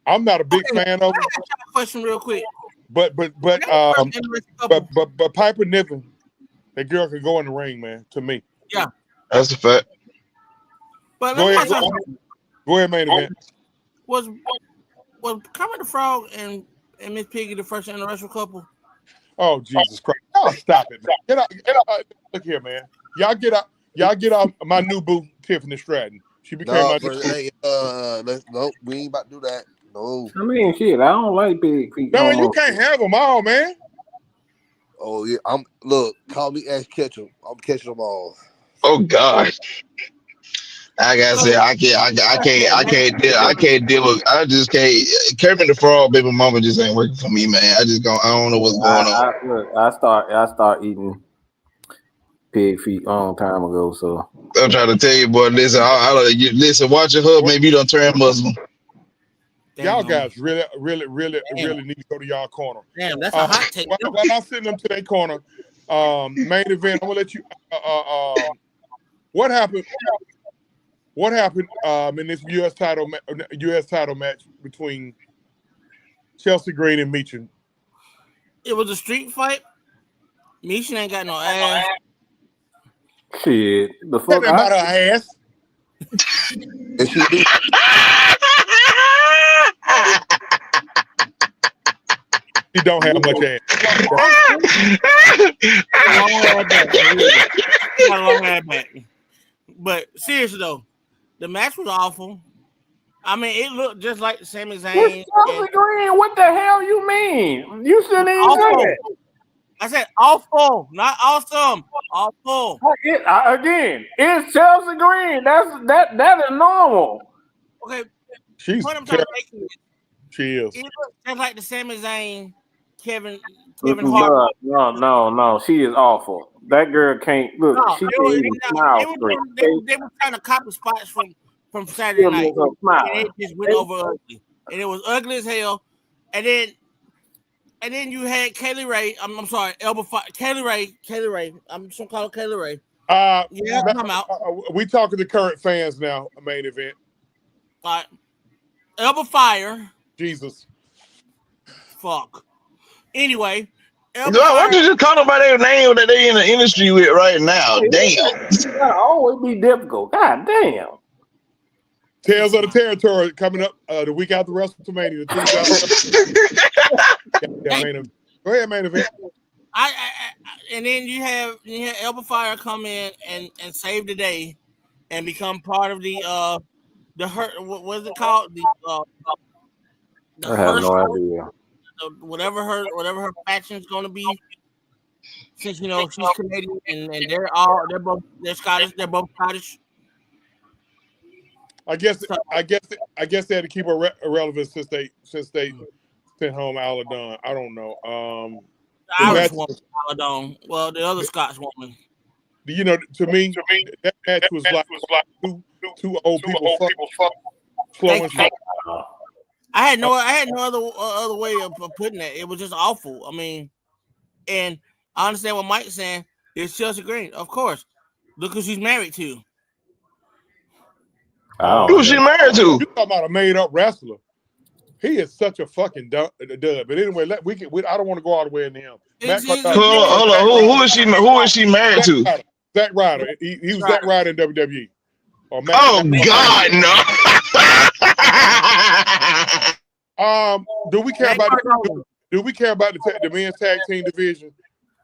I'm not a big fan of it. Question real quick. But Piper Niven, that girl can go in the ring, man. To me, Yeah, That's a fact. but Go let me ahead. ask you something. Go ahead, main event. Was Kermit the Frog and Miss Piggy the first interracial couple? Oh, Jesus Christ! Oh, stop it, man. Get out. Look here, man. Y'all get out my new boo, Tiffany Stratton. She became my new boo. Hey, no, we ain't about to do that. No. I mean, shit. I don't like big feet. No, you can't have them all, man. Oh yeah, call me Ash Ketchum. I'm catching them all. Oh God. Like I said, I can't deal with. I just can't. Kermit the Frog baby mama just ain't working for me, man. I don't know what's going on. I start eating pig feet a long time ago. So I'm trying to tell you, boy. Listen, listen. Watching her, maybe you don't turn Muslim. Y'all guys really need to go to y'all corner. Damn, that's a hot take. While I'm sitting them to their corner, main event. I'm gonna let you. What happened? What happened in this U.S. title match between Chelsea Green and Meechin? It was a street fight. Meechin ain't got no ass. shit, the fuck About her ass. And she do. She don't have much ass. Long ass back. But seriously though, the match was awful. I mean, it looked just like the Sami Zayn. Chelsea Green, what the hell you mean? You shouldn't even say that. I said awful, not awesome. Awful. Again, it's Chelsea Green. That is normal. Okay. She's What I'm trying to make is she is. it looks just like the Sami Zayn, Kevin Hart. No. She is awful. That girl can't look. No, She can't even smile straight. they were trying to copy spots from Saturday night. And it just went over ugly. And it was ugly as hell. And then you had Kaylee Ray. I'm sorry, Kaylee Ray. I'm just gonna call her Kaylee Ray. Yeah, come out. We talking to current fans now. A main event. All right. Elba Fire. Jesus. Fuck. Anyway. Why don't you just call them by their name that they in the industry with right now? Damn. It's gotta always be difficult. God damn. Tales of the Territory coming up the week after WrestleMania. Go ahead, main event. And then you have Elba Fire come in and save the day and become part of the hurt. What is it called? I have no idea. Whatever her faction is going to be, since she's Canadian and they're Scottish. They're both Scottish. I guess they had to keep her irrelevant since they sent home Aladon. I don't know. The Irish woman, Aladon. Well, the other Scots woman. To me, that match was like two old people flowing. I had no other way of putting that. It was just awful. I mean, and I understand what Mike's saying. It's Chelsea Green, of course. Look who she's married to. Who she married to? You talking about a made up wrestler? He is such a fucking dud. But anyway, I don't want to go all the way in him. Hold on. Who is she married to? Zack Ryder. He was Zack Ryder in WWE. Oh God, no. Do we care about the men's tag team division?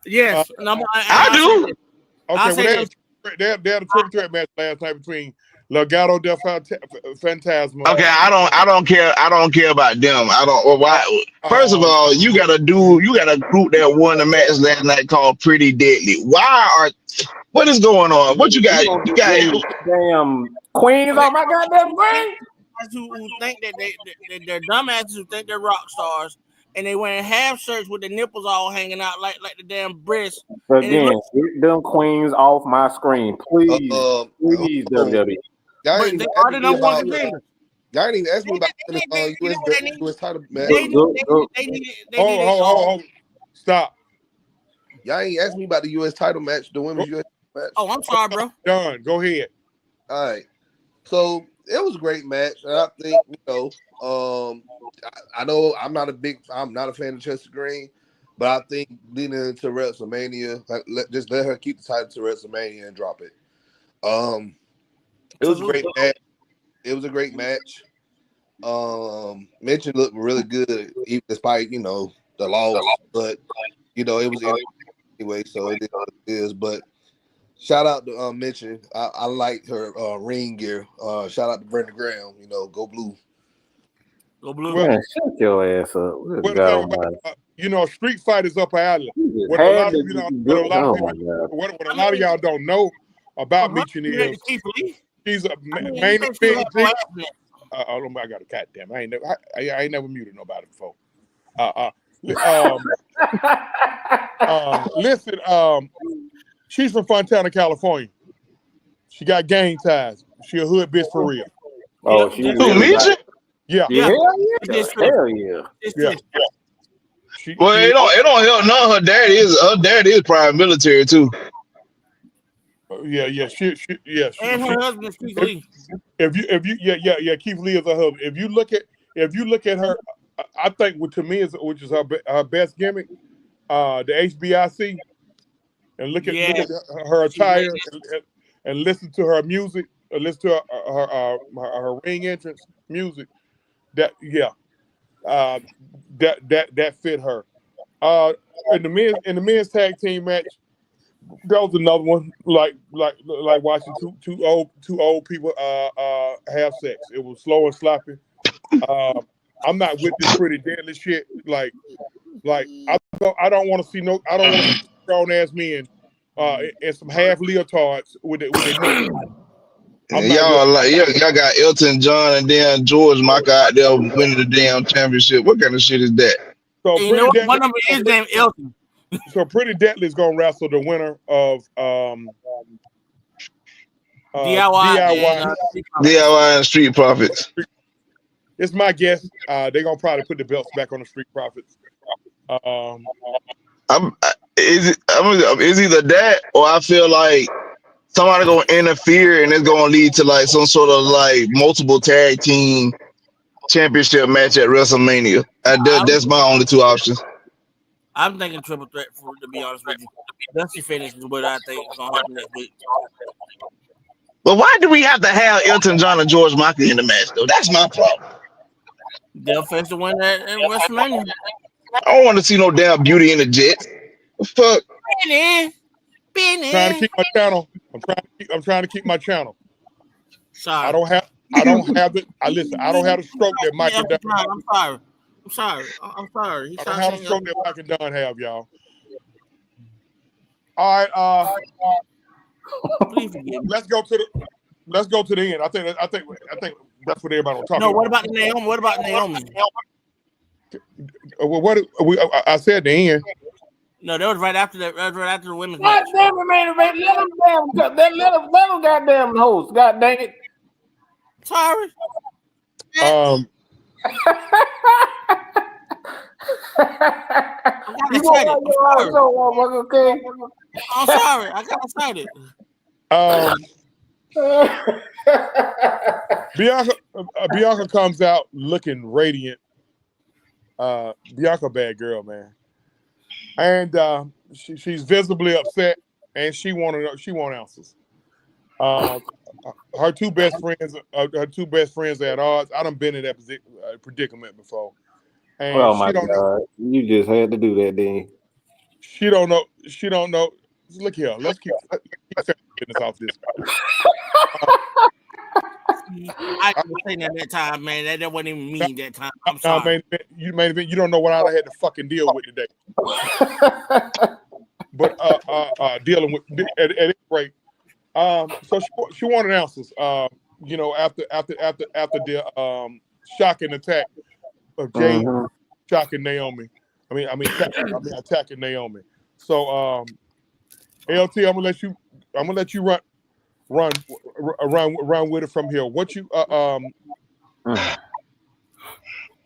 Yes, I do. Okay, they had a triple threat match last night between Legado del Fantasma. Okay, I don't care. I don't care about them. I don't. Well, why? First of all, you got a group that won the match last night called Pretty Deadly. What is going on? What you got? You got damn queens on my goddamn brain. Who think that they're dumbasses who think they're rock stars, and they wearing half shirts with the nipples all hanging out like the damn breasts. Again, get them queens off my screen, please, please, WWE. Y'all ain't even asked me about the US title match. Hold. Stop. Y'all ain't asked me about the US title match, the women's US match. Oh, I'm sorry, bro. Done. Go ahead. All right. So it was a great match, and I think I know I'm not a fan of Chelsea Green, but I think leading into WrestleMania, just let her keep the title to WrestleMania and drop it. It was a great match. It was a great match. Mitch looked really good, even despite the loss, but it was anyway. So it is. But shout out to Mitchell. I like her ring gear. Shout out to Brenda Graham. Go blue. Go blue. Man, shut your ass up. Street Fight is up her alley. What a lot of y'all don't know about Mitchell is she's a main event. I got a goddamn. I ain't never muted nobody before. Listen, she's from Fontana, California. She got gang ties. She a hood bitch for real. Oh, she Mitchell? Yeah. Hell yeah. Well, it don't help none. Her dad is private military too. Yeah. She and her husband is Keith Lee. Keith Lee is her husband. If you look at her, I think which is her best gimmick, the HBIC, and look at her attire and listen to her music, listen to her ring entrance music. That fit her. In the men's tag team match, that was another one like watching two old people have sex. It was slow and sloppy. I'm not with this Pretty Deadly shit. Like I don't want to see grown ass men and some half leotards with it. Y'all got Elton John and then George Michael out there winning the damn championship. What kind of shit is that? So one of them is named Elton. So Pretty Deadly is gonna wrestle the winner of DIY and Street Profits. It's my guess. They're gonna probably put the belts back on the Street Profits. It's either that or I feel like somebody gonna interfere and it's gonna lead to like some sort of like multiple tag team championship match at WrestleMania. That's my only two options. I'm thinking triple threat, to be honest with you. Dusty finish is what I think is gonna happen next week. But why do we have to have Elton John and George Michael in the match though? That's my problem. They'll face the winner at WrestleMania. I don't want to see no damn Beauty in the Jet. What the fuck? I'm trying to keep my channel. I'm trying to keep my channel. Sorry. I don't have the. I don't have the stroke that Mike and Don. I'm sorry. I don't have the stroke that Mike and Don have, y'all. All right. Let's go to the end. I think that's what everybody will talk about. No, what about Naomi? What about Naomi? Well, I said the end. No, that was right after the women's God match. damn it, man! Let them goddamn host. God dang it! Sorry. You excited. Okay. I'm sorry. I got excited. Bianca comes out looking radiant. Bianca, bad girl, man, and she's visibly upset, and she want answers. Her two best friends are at odds. I done been in that predicament before, and Oh my God, you just had to do that, then. She don't know. Look here. Let's keep business off this. I didn't say that time, man. That wasn't even mean that time. I'm sorry. You don't know what I had to fucking deal with today. But dealing with at any rate. So she wanted answers. After the shocking attack of Jade, shocking Naomi. Attacking Naomi. So LT, I'm gonna let you run with it from here. What you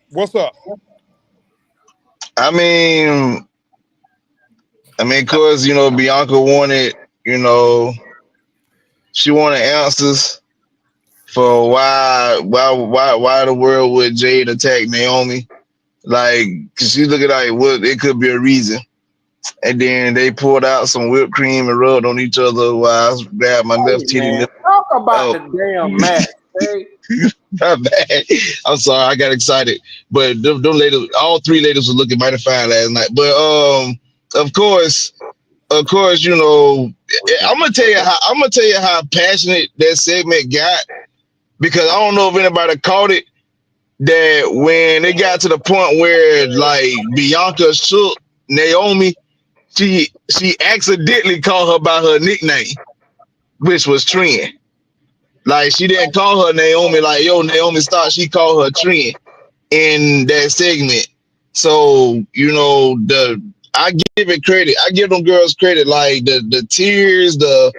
what's up? I mean, cause Bianca wanted, she wanted answers for why the world would Jade attack Naomi. Like, cause she's looking like it could be a reason. And then they poured out some whipped cream and rubbed on each other while I grabbed my left titty. Talk about the damn match. Not bad. I'm sorry, I got excited. But them ladies, all three ladies were looking mighty fine last night. But of course, I'm gonna tell you how passionate that segment got, because I don't know if anybody caught it, that when it got to the point where like Bianca shook Naomi, she accidentally called her by her nickname, which was Trend. Like, she didn't call her Naomi like, yo, Naomi stop. She called her Trend in that segment. So, I give it credit. I give them girls credit. Like the tears, the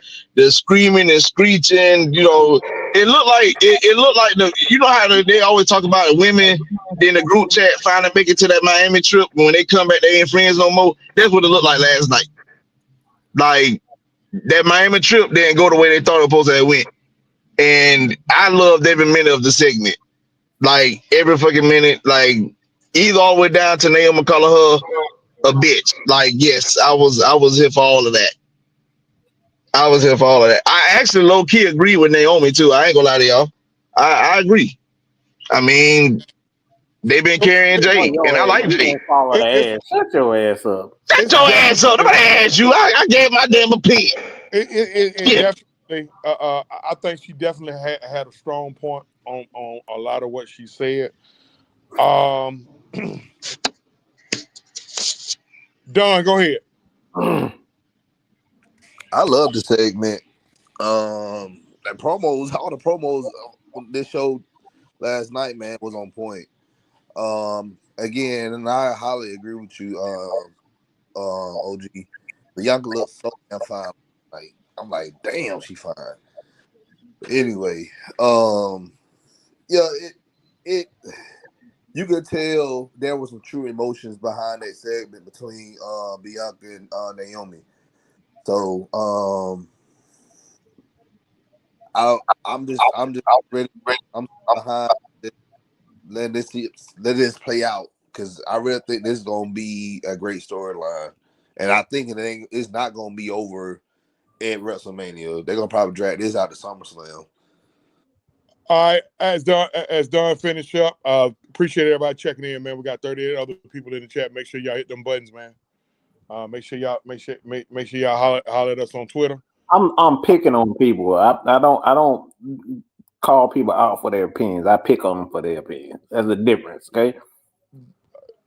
screaming and screeching, it looked like how they always talk about women in the group chat finally make it to that Miami trip. When they come back, they ain't friends no more. That's what it looked like last night. Like, that Miami trip didn't go the way they thought it was supposed to have went. And I loved every minute of the segment. Like, every fucking minute, like, either all the way down to Naomi calling her a bitch. Like, yes, I was here for all of that. I actually low-key agree with Naomi too. I ain't gonna lie to y'all. I agree. I mean, they've been carrying Jade, and I like Jade. Shut your ass up. Shut your ass up. Nobody asked you. I gave my damn opinion. Definitely. I think she definitely had a strong point on a lot of what she said. Don, go ahead. I love the segment. All the promos on this show last night, man, was on point. Again, and I highly agree with you, OG. Bianca looks so damn fine. Like, I'm like, damn, she fine. But anyway, it you could tell there was some true emotions behind that segment between Bianca and Naomi. So I'm just ready. I'm behind it. Let this play out, because I really think this is gonna be a great storyline, and I think it's not gonna be over at WrestleMania. They're gonna probably drag this out to SummerSlam. All right, as Don finish up, appreciate everybody checking in, man. We got 38 other people in the chat. Make sure y'all hit them buttons, man. Make sure y'all holler at us on Twitter. I'm picking on people. I don't call people out for their opinions. I pick on them for their opinions. There's a difference, okay?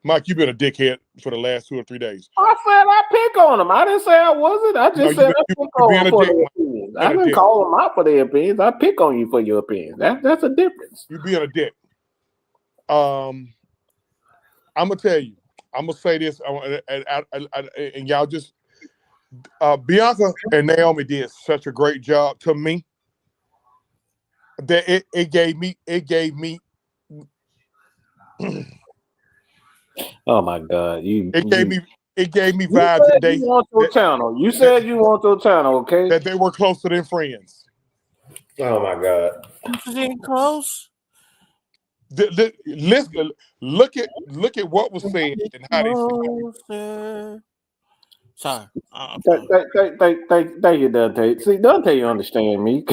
Mike, you've been a dickhead for the last 2 or 3 days. I said I pick on them. I didn't say I wasn't. I just said I pick on them for their opinions. I didn't call them out for their opinions. I pick on you for your opinions. That's a difference. You being a dick. I'm gonna tell you. I'm gonna say this, and y'all just Bianca and Naomi did such a great job to me that it gave me Oh my God! It gave me You vibes said that they you want your channel. You said you want your channel, okay? that they were closer than friends. Oh my God! Getting close. Listen, look at what was said and how they feel. Closer. Sorry. Thank you, Dante. See, Dante, you understand me.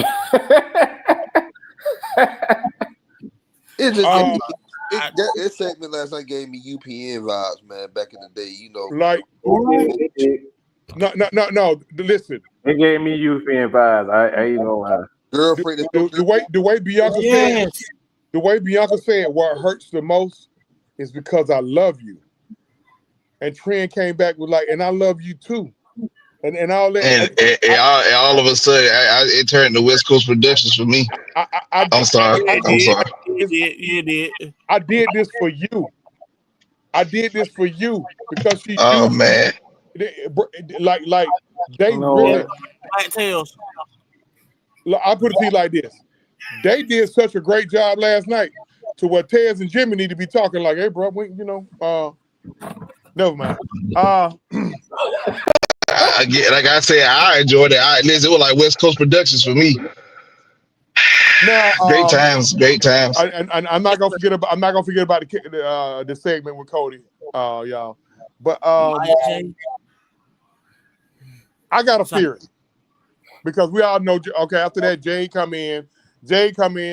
It just gave me, I- that segment last night gave me UPN vibes, man. Back in the day, you know. Like no. Listen, It gave me youth and vibes. I ain't know how. Girlfriend. the way Bianca said, yes. the way Bianca said, what hurts the most is because I love you. And Trent came back with like, and I love you too. And all that. And all of a sudden, it turned to West Coast Productions for me. I'm sorry. I'm sorry. You did. I did this for you. I did this for you because she Oh man. like they No. really. Black tails. I put it to you like this: they did such a great job last night to what Tez and Jimmy need to be talking like, hey, bro, never mind. I get, like I said, I enjoyed it. Listen, it was like West Coast Productions for me. Now, Great times. I'm not gonna forget about the segment with Cody, y'all. But I got a theory because we all know. Okay, after that, Jade come in.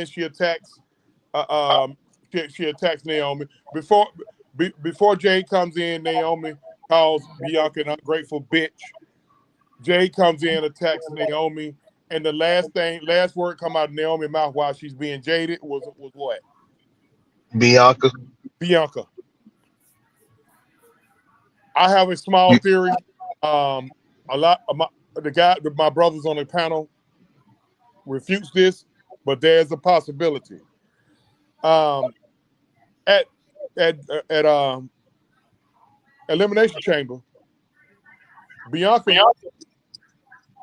She attacks. She attacks Naomi before Jade comes in. Naomi calls Bianca an ungrateful bitch. Jade comes in, attacks Naomi, and the last word come out of Naomi's mouth while she's being jaded was what? Bianca. I have a small theory. A lot of my brothers on the panel refutes this, but there's a possibility. At Elimination Chamber, Bianca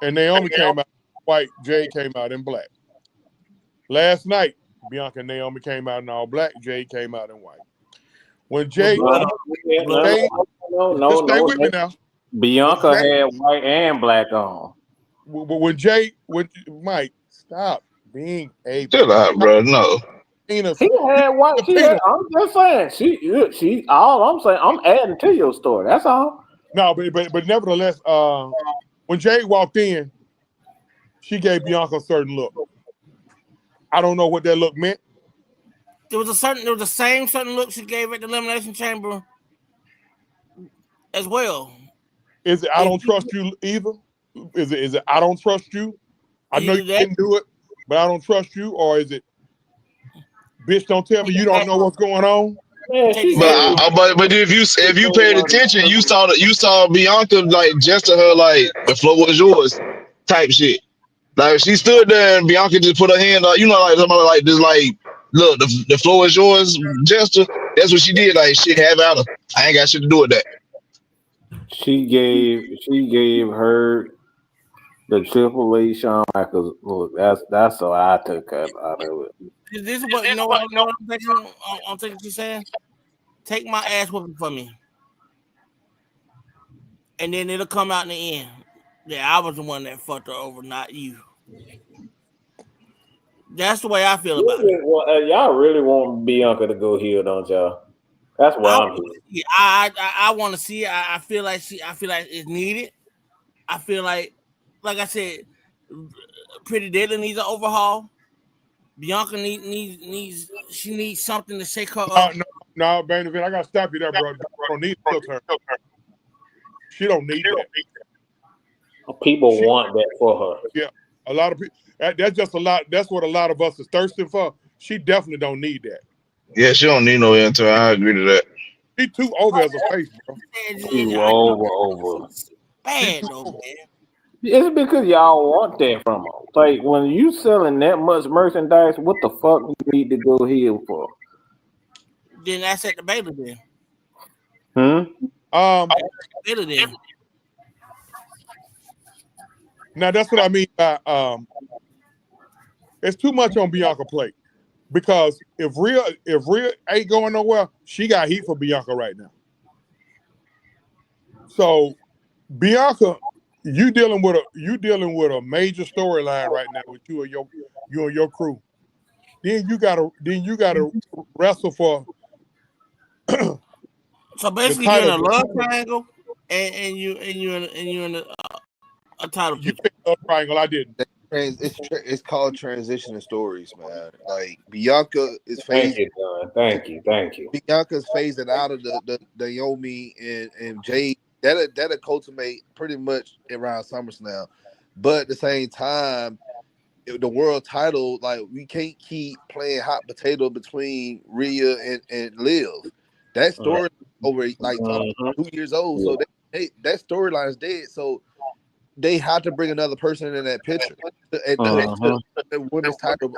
and Naomi came out in white. Jade came out in black. Last night, Bianca and Naomi came out in all black. Jade came out in white. When Jade, stay with me now. Bianca had white and black on. When Mike, stop being a. Chill out, bro. No. He had white. I'm just saying. She. All I'm saying, I'm adding to your story. That's all. No, but nevertheless, when Jade walked in, she gave Bianca a certain look. I don't know what that look meant. There was the same certain look she gave at the Elimination Chamber as well. Is it I don't trust you either? Is it I don't trust you? I know you didn't do it, but I don't trust you, or is it bitch don't tell me you don't know what's going on? But if you paid attention, you saw Bianca like gesture her like the floor was yours type shit. Like she stood there and Bianca just put her hand like like somebody like this like look the floor is yours gesture. That's what she did. Like shit have at her. I ain't got shit to do with that. She gave her the Triple H Shawn Michaels look. That's what I took out of it. This is what I'm thinking she's saying. Take my ass whooping for me, and then it'll come out in the end. Yeah, I was the one that fucked her over, not you. That's the way I feel about it. Well, y'all really want Bianca to go heel, don't y'all? That's why I'm here. Yeah, I want to see it. I feel like it's needed. I feel like I said, Pretty Deadly needs an overhaul. Bianca needs something to shake her up. No, Vanderbilt, I gotta stop you there, bro. I don't need to her. She don't need that. People want that for her. Yeah, a lot of people. That's just a lot. That's what a lot of us is thirsting for. She definitely don't need that. Yeah, she don't need no intern. I agree to that. She too over as a face, bro. Too over. Bad though, man. It's because y'all want that from her. Like when you selling that much merchandise, what the fuck you need to go heel for? Then that's at the Baylor then. Baylor then. Now that's what I mean by it's too much on Bianca plate. Because if Rhea ain't going nowhere, she got heat for Bianca right now. So Bianca, you dealing with a major storyline right now with you and your crew. Then you gotta wrestle for. So basically, you're in a love triangle, and you in a title You picture. picked love triangle. I didn't. It's called transitioning stories, man. Like Bianca is Thank phased. you, Don. Thank you. Bianca's phasing out of the Naomi and Jade. That'll cultivate pretty much around SummerSlam. But at the same time, the world title, like we can't keep playing hot potato between Rhea and Liv. That story over like 2 years old. So that storyline is dead. So they have to bring another person in that picture. The women's title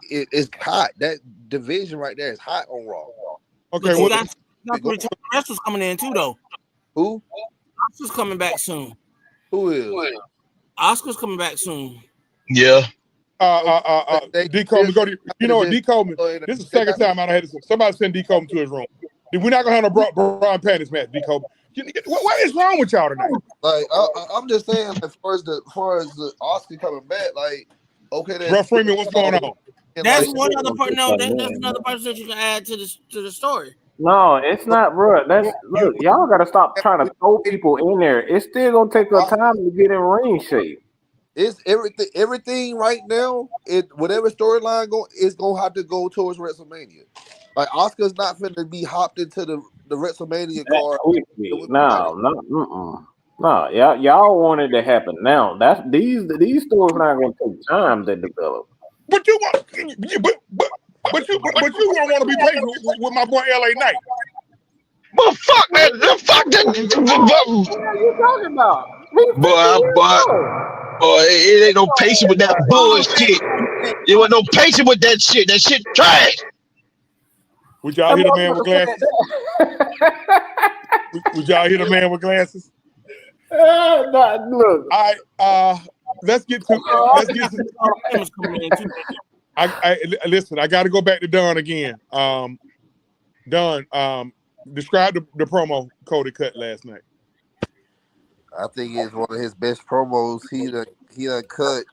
it's hot. That division right there is hot on Raw. Okay, but you got wrestlers coming in too, though. Who? Oscar's coming back soon. Who is? Oscar's coming back soon. Yeah. D Coleman, go to, you know what, D Coleman, this is the second time I had to somebody send D Coleman to his room. We're not gonna have no Brian Pantis match, D Coleman. What is wrong with y'all tonight? Like I'm just saying, as far as the Oscar coming back, like okay, Bro Freeman, what's going on? That's one other person. No, that's another person that you can add to the story. No, it's not, bro. Look, y'all gotta stop trying to throw people in there. It's still gonna take a time to get in ring shape. It's everything right now. Whatever storyline is gonna have to go towards WrestleMania. Like Oscar's not finna be hopped into the WrestleMania card. No, y'all want it to happen now. These stories not gonna take time to develop. But you want, but you don't want to be patient with my boy LA Knight. Well, fuck that. Fuck that. What are you talking about? Boy, it ain't no patience with that bullshit. There was no patience with that shit. That shit trash. Would y'all hit a man with glasses? Would y'all hit a man with glasses? Look. All right. Let's get to. Listen. I got to go back to Don again. Don, describe the promo Cody cut last night. I think it's one of his best promos. He done cut.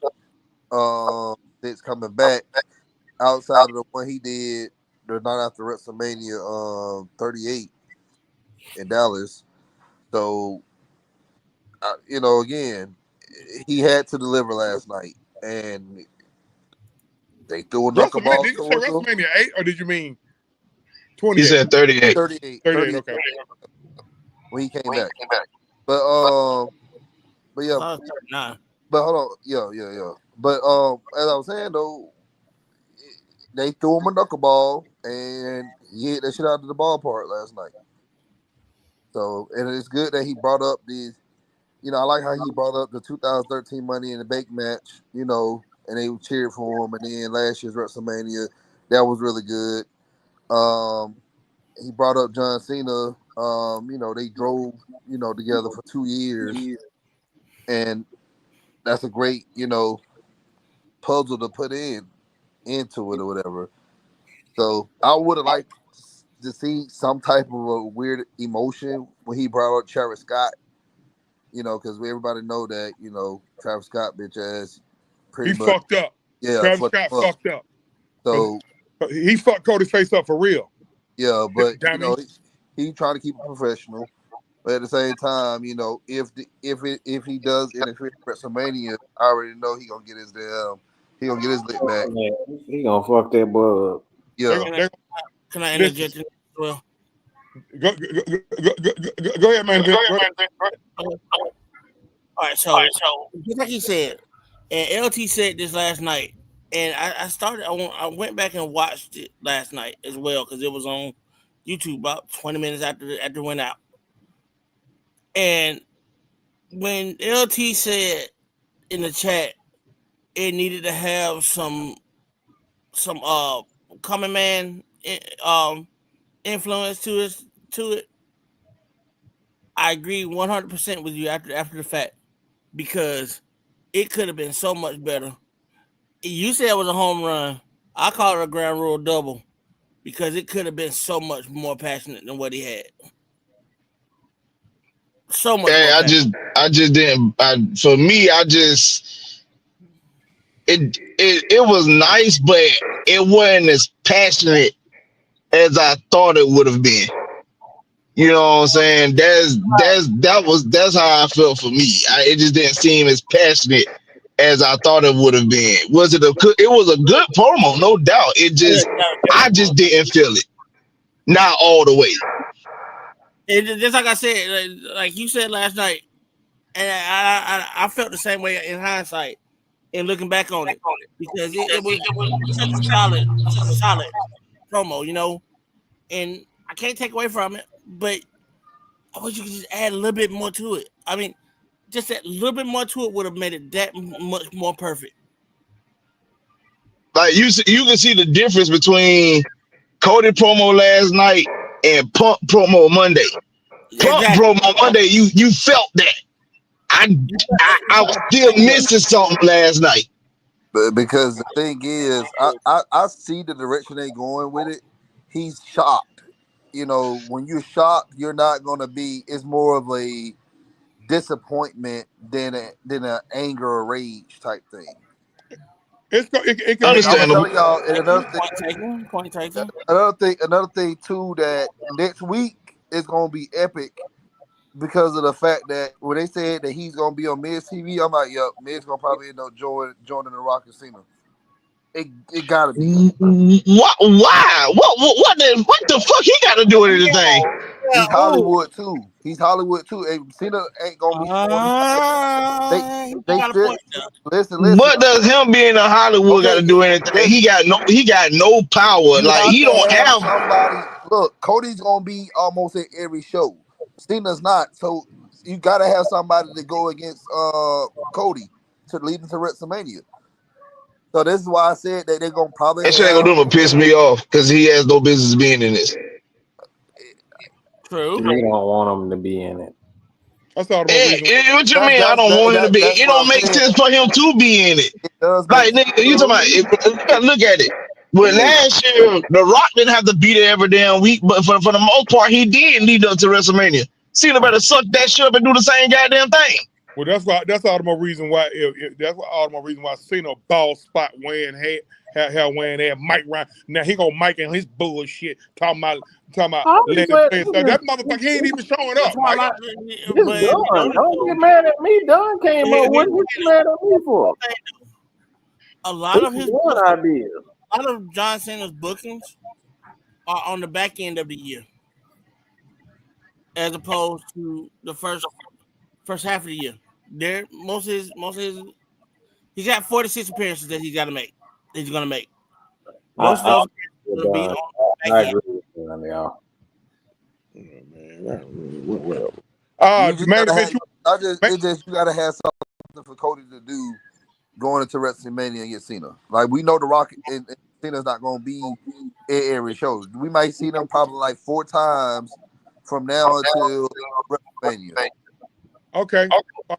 That's coming back outside of the one he did the night after WrestleMania 38 in Dallas. So, again, he had to deliver last night, and they threw a knuckleball. Did you say WrestleMania 8, or did you mean 28? He said 38. 38. Okay. When he came back. But yeah. But hold on. Yeah. But as I was saying though, they threw him a knuckleball and he hit that shit out of the ballpark last night. So, and it's good that he brought up these, I like how he brought up the 2013 Money in the Bank match, and they cheered for him. And then last year's WrestleMania, that was really good. He brought up John Cena. They drove, together for 2 years. And that's a great, puzzle to put into it or whatever. So I would have liked to see some type of a weird emotion when he brought up Travis Scott. Because everybody know that, Travis Scott bitch ass pretty much fucked up. Yeah, Travis Scott fucked up. So he fucked Cody's face up for real. Yeah, but he trying to keep it professional. But at the same time, if he does interfere with WrestleMania, I already know he gonna get his lick back. He gonna fuck that boy up. Yeah. Can I interject as well? Go ahead, man. All right, so just like he said, and LT said this last night, and I went back and watched it last night as well because it was on YouTube about 20 minutes after it went out. And when LT said in the chat it needed to have some common man influence to it, I agree 100% with you after the fact, because it could have been so much better You said it was a home run. I call it a ground rule double because it could have been so much more passionate than what he had. So much Hey, more passionate. I just didn't. For me, it was nice, but it wasn't as passionate as I thought it would have been. You know what I'm saying? That's how I felt for me. It just didn't seem as passionate as I thought it would have been. It was a good promo, no doubt. I just didn't feel it. Not all the way. Just like I said, like you said last night, and I felt the same way in hindsight and looking back on it because it was such a solid promo, you know, and I can't take away from it, but I wish you could just add a little bit more to it. I mean, just that little bit more to it would have made it that much more perfect. Like you can see the difference between Cody promo last night and Punk promo Monday. Punk promo Monday, you felt that. I was still missing something last night. But because the thing is, I see the direction they going with it. He's shocked. You know, when you're shocked, you're not gonna be. It's more of a disappointment than an anger or rage type thing. It can understandable. I'm y'all, and Point taken. Another thing too, that next week is gonna be epic because of the fact that when they said that he's gonna be on Miz TV, I'm like, yep, Miz gonna probably end up joining the Rock and Cena. It gotta be. Why? What the fuck he got to do with anything? He's Hollywood too. And Cena ain't gonna be. They still listen. What does him being in Hollywood got to do anything? He got no power. Like he don't have somebody. Look, Cody's gonna be almost at every show. Cena's not. So you gotta have somebody to go against Cody to lead into WrestleMania. So this is why I said that they're gonna probably. That shit ain't gonna do him piss me off because he has no business being in this. True. We don't want him to be in it. That's all the reason. What you mean? I don't want him to be. It don't make sense for him to be in it. Like nigga, you talking about? Look at it. Well, last year The Rock didn't have to be there every damn week, but for the most part, he did lead up to WrestleMania. Cena better suck that shit up and do the same goddamn thing. Well, that's all the more reason why. That's all the more reason why Cena ball spot Wayne had Wayne had Mike Ryan. Now he gonna Mike and his bullshit talking about let him play stuff. That motherfucker he ain't even showing up. Don't get mad at me. Don came up. What you mad at me for? A lot of John Cena's bookings are on the back end of the year, as opposed to the first half of the year. Most of his he's got 46 appearances that he's gonna make. Most of those will be on the back end. You gotta have something for Cody to do going into WrestleMania against Cena. Like we know The Rock and Cena's not gonna be in every show. We might see them probably like 4 times from now until WrestleMania. Okay.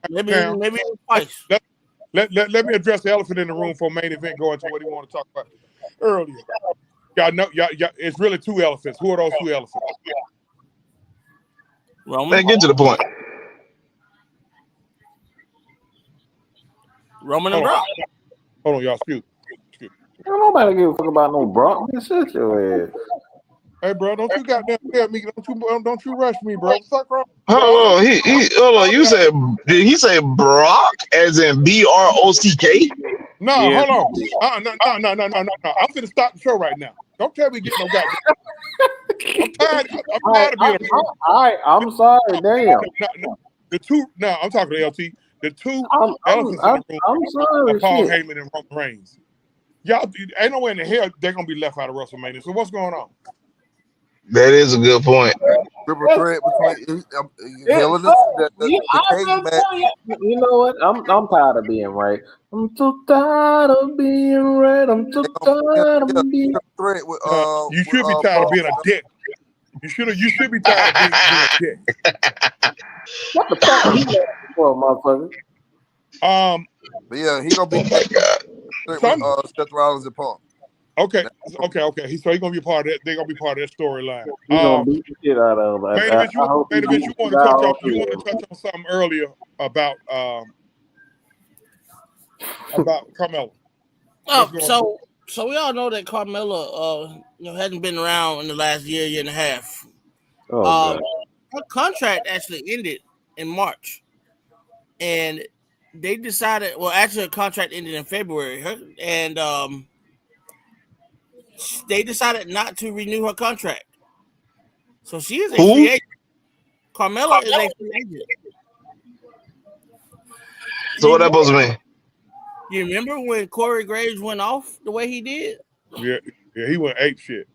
Maybe twice. Let me address the elephant in the room for main event going to what he want to talk about earlier. Y'all know, it's really 2 elephants. Who are those 2 elephants? Roman. Get to the point. Roman and Brock. Hold on, y'all. Excuse. Nobody give a fuck about no Brock. Shut your ass. Hey, bro, don't you goddamn tell me? Don't you rush me, bro? Fuck wrong. Hold on. Did he say Brock as in BROCK? No, yeah. Hold on. No. I'm finna stop the show right now. Don't tell me get no goddamn. I'm tired of being I'm sorry, damn. No, I'm talking to LT. The 2 elephants in the room are Paul Heyman and Roman Reigns. Y'all ain't no way in the hell they're gonna be left out of WrestleMania. So what's going on? That is a good point. Triple threat between you know what? I'm tired of being right. I'm so tired of being right. I'm so tired of being threat with you should be tired of being a dick. You should be tired of being a dick. What the fuck are you for, motherfucker? But yeah, he gonna be Seth Rollins and Punk. Okay. So he's gonna be a part of that. They're gonna be part of that storyline. He's gonna beat the shit out of him. Main event, you want to touch on something earlier about Carmella. Oh, so we all know that Carmella, hasn't been around in the last year and a half. Her contract actually ended in March, and they decided. Well, actually, her contract ended in February, and they decided not to renew her contract. So she is a free agent. Carmella is a free agent. So what that supposed to mean? You remember when Corey Graves went off the way he did? Yeah, he went ape shit.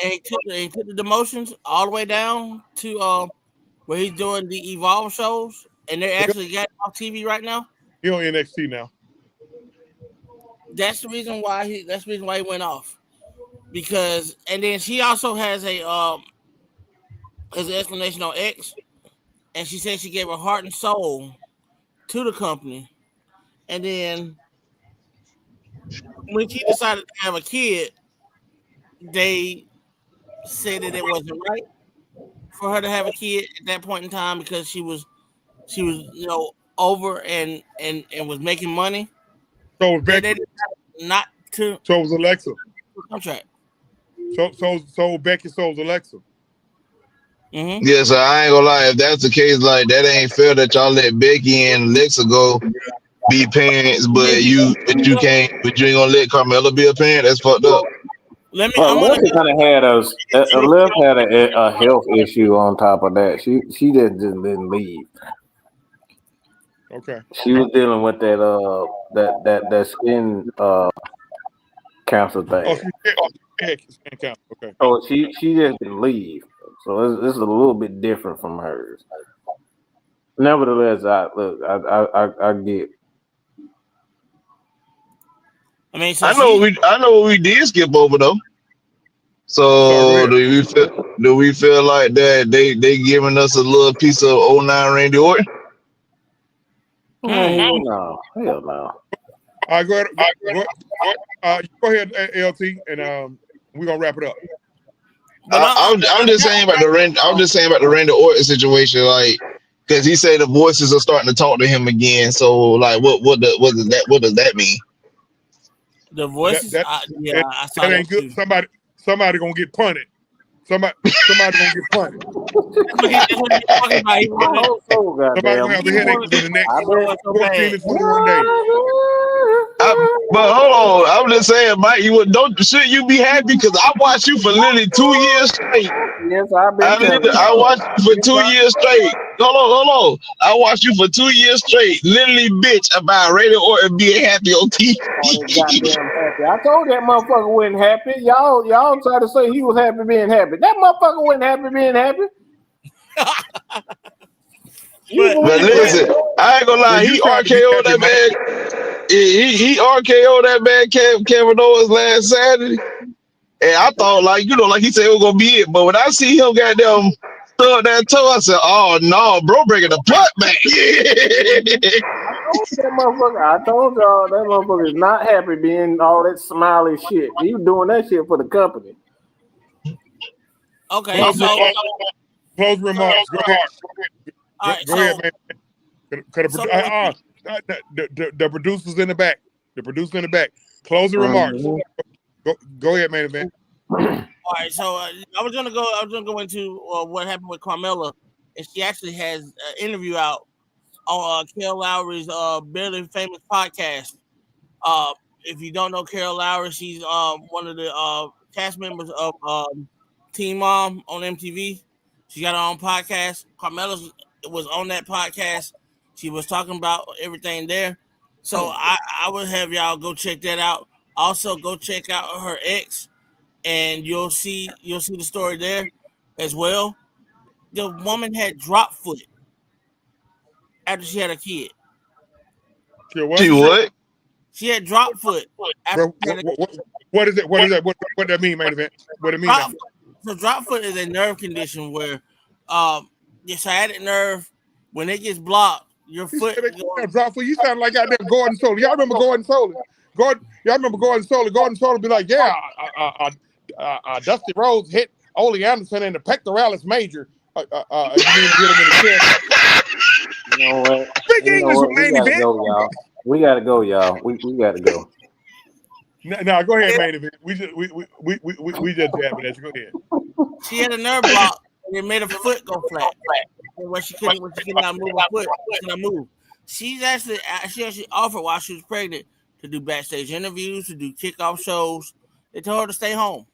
And he took the demotions all the way down to where he's doing the Evolve shows, and they're actually getting off TV right now. He on NXT now. That's the reason why he went off. Because, and then she also has an explanation on X, and she said she gave her heart and soul to the company, and then when she decided to have a kid, they said that it wasn't right for her to have a kid at that point in time because she was over and was making money. So was Becky. Not to. So was Alexa. Contract. So Becky sold Alexa. Mm-hmm. Yeah, so I ain't gonna lie. If that's the case, like that ain't fair that y'all let Becky and Alexa go be parents, but you ain't gonna let Carmella be a parent. That's fucked up. Alexa kind of had a health issue on top of that. She just didn't leave. Okay. She was dealing with that skin cancer thing. Oh, skin cancer. Okay. So she just didn't leave. So this is a little bit different from hers. Nevertheless, I get. I mean, so I know what we did skip over though. So do we feel like that they giving us a little piece of 09 Randy Orton? Hell no. All right, go ahead, LT, and we're gonna wrap it up. I'm just saying about the Randy Orton situation, like, because he said the voices are starting to talk to him again. So, like, what does that mean? The voices, I saw that ain't good. Too. Somebody gonna get punted. Somebody gonna get punted. That's what he's talking about. Somebody gonna have a headache within the next 14 to 21 days. But hold on, I'm just saying, Mike, shouldn't you be happy? Because I watched you for literally 2 years straight. Yes, I watched you for 2 years straight. Hold on. I watched you for 2 years straight. Literally bitch about Randy Orton being happy on TV. Goddamn happy. I told that motherfucker wasn't happy. Y'all try to say he was happy being happy. That motherfucker wasn't happy being happy. But listen, I ain't gonna lie, he RKO'd that man. He RKO'd that man Kevin Owens last Saturday. And I thought, like he said it was gonna be it. But when I see him goddamn throw that toe, I said, oh no, bro, breaking the butt back. I told y'all that motherfucker is not happy being all that smiley shit. He was doing that shit for the company. Okay, close remarks. Go ahead. All right, go ahead, man. The producers in the back. Closing remarks. Go ahead, man. All right, so I was gonna go into what happened with Carmella, and she actually has an interview out on Carol Lowry's Barely Famous podcast. If you don't know Carol Lowry, she's one of the cast members of Teen Mom on MTV. She got her own podcast. Carmella was on that podcast. She was talking about everything there. So I would have y'all go check that out. Also, go check out her ex, and you'll see the story there as well. The woman had drop foot after she had a kid. She what? She had drop foot. What is it? What does that mean, main event? What do it mean? So drop foot is a nerve condition where your sciatic nerve, when it gets blocked, Your foot. Drop foot. You sound like out there Gordon Solie. Y'all remember Gordon Solie? Y'all remember Gordon Solie? Gordon Solie be like, yeah, Dusty Rhodes hit Ole Anderson in the pectoralis major. You mean to hit him in the chest? You know what? Big English with main event. We gotta go, y'all. We gotta go. No, go ahead, main event. We just jabbing at you. Go ahead. She had a nerve block and it made her foot go flat. When she could not move her foot, she could not move. She actually offered while she was pregnant to do backstage interviews, to do kickoff shows. They told her to stay home.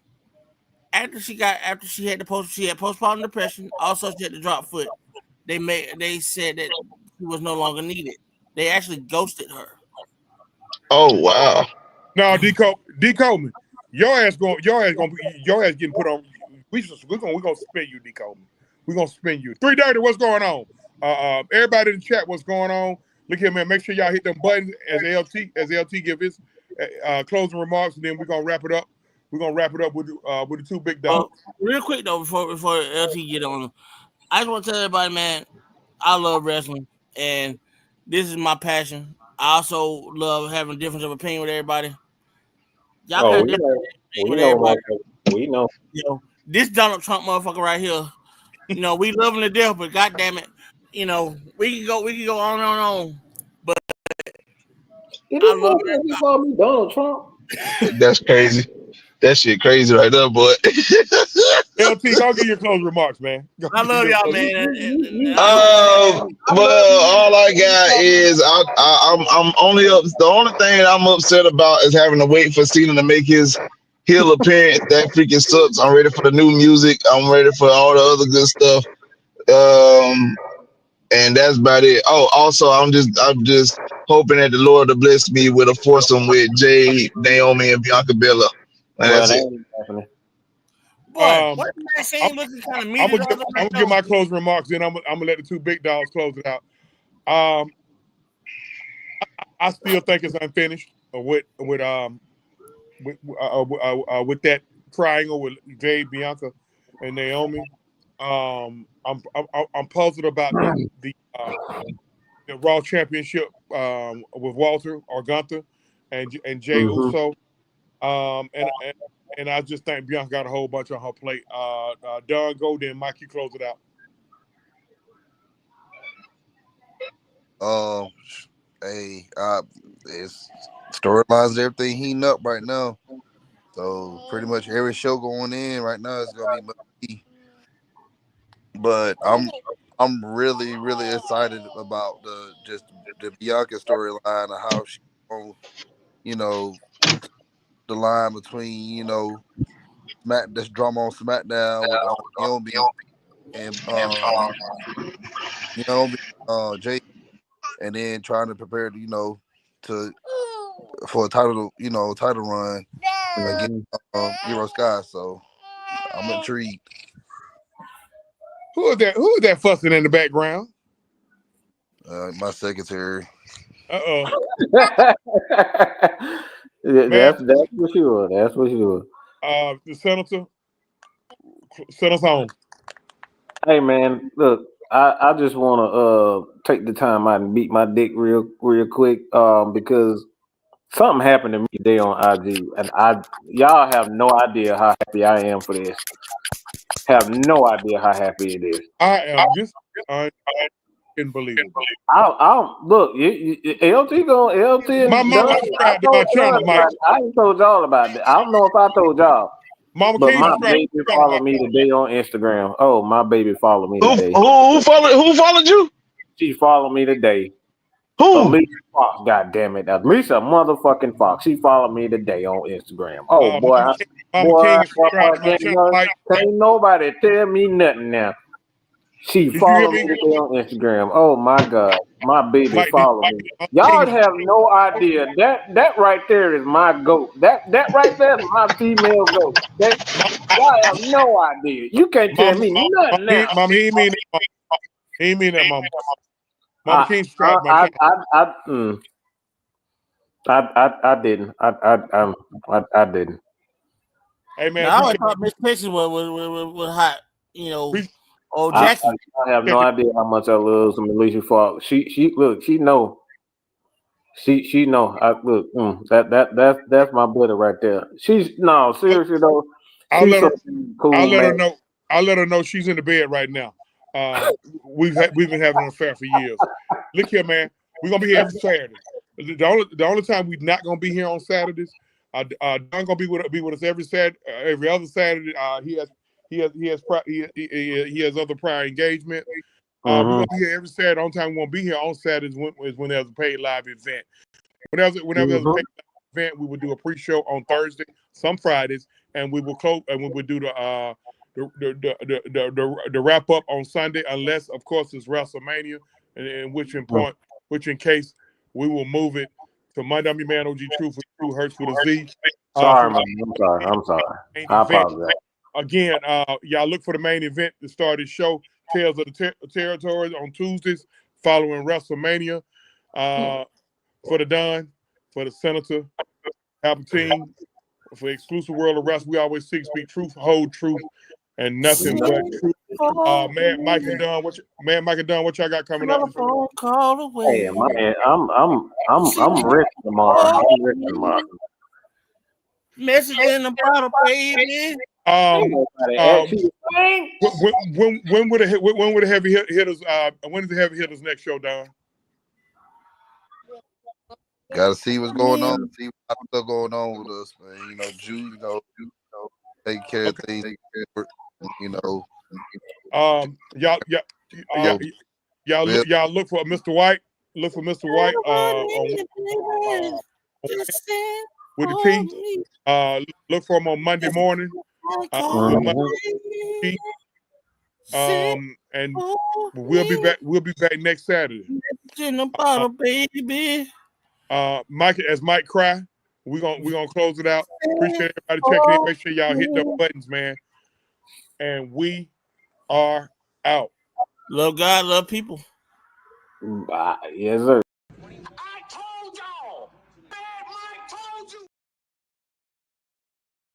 After she had postpartum depression. Also, she had to drop foot. They said that she was no longer needed. They actually ghosted her. Oh wow! No, D Coleman, your ass getting put on. We're gonna spin you, D Coleman. We're gonna spin you. 330. What's going on? Everybody in the chat, what's going on? Look here, man. Make sure y'all hit them buttons as LT give his closing remarks, and then we're gonna wrap it up. We're gonna wrap it up with the two big dogs. Real quick though, before LT get on, I just want to tell everybody, man, I love wrestling, and this is my passion. I also love having a difference of opinion with everybody. Y'all got we know. You know, this Donald Trump motherfucker right here. You know, we love him to death, but goddamn it, you know, we can go on and on. But I love it. You call me Donald Trump. That's crazy. That shit crazy right there, boy. LT, go get your closing remarks, man. I love y'all, man. Well, all I got is I'm only up. The only thing I'm upset about is having to wait for Cena to make his heel appearance. That freaking sucks. I'm ready for the new music. I'm ready for all the other good stuff. And that's about it. Oh, also, I'm just hoping that the Lord will bless me with a foursome with Jade, Naomi, and Bianca Belair. And that's it. Boy, what man saying looking kind of I'm gonna give my closing remarks, then I'm gonna let the two big dogs close it out. I still think it's unfinished with that triangle with Jade, Bianca, and Naomi. I'm puzzled about the Raw Championship with Walter or Gunther and Jey Uso. And I just think Bianca got a whole bunch on her plate. Don, go then. Mike, you close it out. It's storylines, everything heating up right now. So pretty much every show going in right now is gonna be muddy. But I'm really, really excited about the Bianca storyline and how she, the line between, this drama on Smackdown with Naomi and Jade, and then trying to prepare for a title run against Hero Sky. So I'm intrigued. Who is that fussing in the background? My secretary. That's for sure. That's for sure. The senator. Send us home. Hey man, look, I just want to take the time out and beat my dick real quick because something happened to me today on IG, and y'all have no idea how happy I am for this. Have no idea how happy it is. I am just unbelievable. I'll look. LT going LT. My mama subscribed to my channel, Mike. I ain't told y'all about that. I don't know if I told y'all. Mama but my baby followed me today on Instagram. Oh, my baby followed me today. Who followed you? She followed me today. Who? Lisa Fox, God damn it. Lisa motherfucking Fox. She followed me today on Instagram. Oh, boy. Can't nobody tell me nothing now. She followed me today on Instagram. Oh, my God. My baby followed me. Y'all have no idea. That right there is my goat. That right there is my female goat. Y'all have no idea. You can't tell me nothing now. Mama, he ain't mean that. He ain't mean that, Mama. Mama can't subscribe my channel. I didn't. I didn't. Hey man, I always thought Miss Pictures was hot. You know, Oh, I Jackie. have no idea how much I love some Alicia Fox. She look. She know. She know. That's my buddy right there. She's no seriously though. I'll She's let her. cool, I'll let her man. know. I'll let her know she's in the bed right now. We've been having an affair for years. Look here, man. We're gonna be here every Saturday. The only time we're not gonna be here on Saturdays. Don gonna be with us every Saturday, every other Saturday. He has other prior engagement. We're gonna be here every Saturday. The only time we won't be here on Saturdays is when there's a paid live event. Whenever there's a paid live event, we will do a pre-show on Thursday, some Fridays, and we will close and we will do the wrap up on Sunday, unless of course it's WrestleMania, and which in case we will move it to Monday. I'm your man, OG Truth with True Hurts with a Z. Sorry, man. I'm sorry. I apologize. Again, y'all look for the main event to start the show. Tales of the Territories on Tuesdays following WrestleMania. For the Don, for the Senator, Palpatine, for Exclusive World of Wrestling, we always speak truth, hold truth, and nothing but truth. Man, Mike and Don, what y'all got coming up? Phone call away. Hey, man, I'm resting tomorrow. I'm resting tomorrow. Message in the bottle, baby. When would the heavy hitters? When is the heavy hitters next show, Don? Gotta see what's going on. See what's still going on with us, man. You know, Jew. Take care of things. You know. Y'all look for Mr. White. Look for Mr. White with the T. Look for him on Monday morning. And we'll be back. We'll be back next Saturday. In the bottle, baby. Mike cry. We're gonna close it out. Appreciate everybody checking in. Make sure y'all hit the buttons, man. And we are out. Love God, love people. Yes, sir.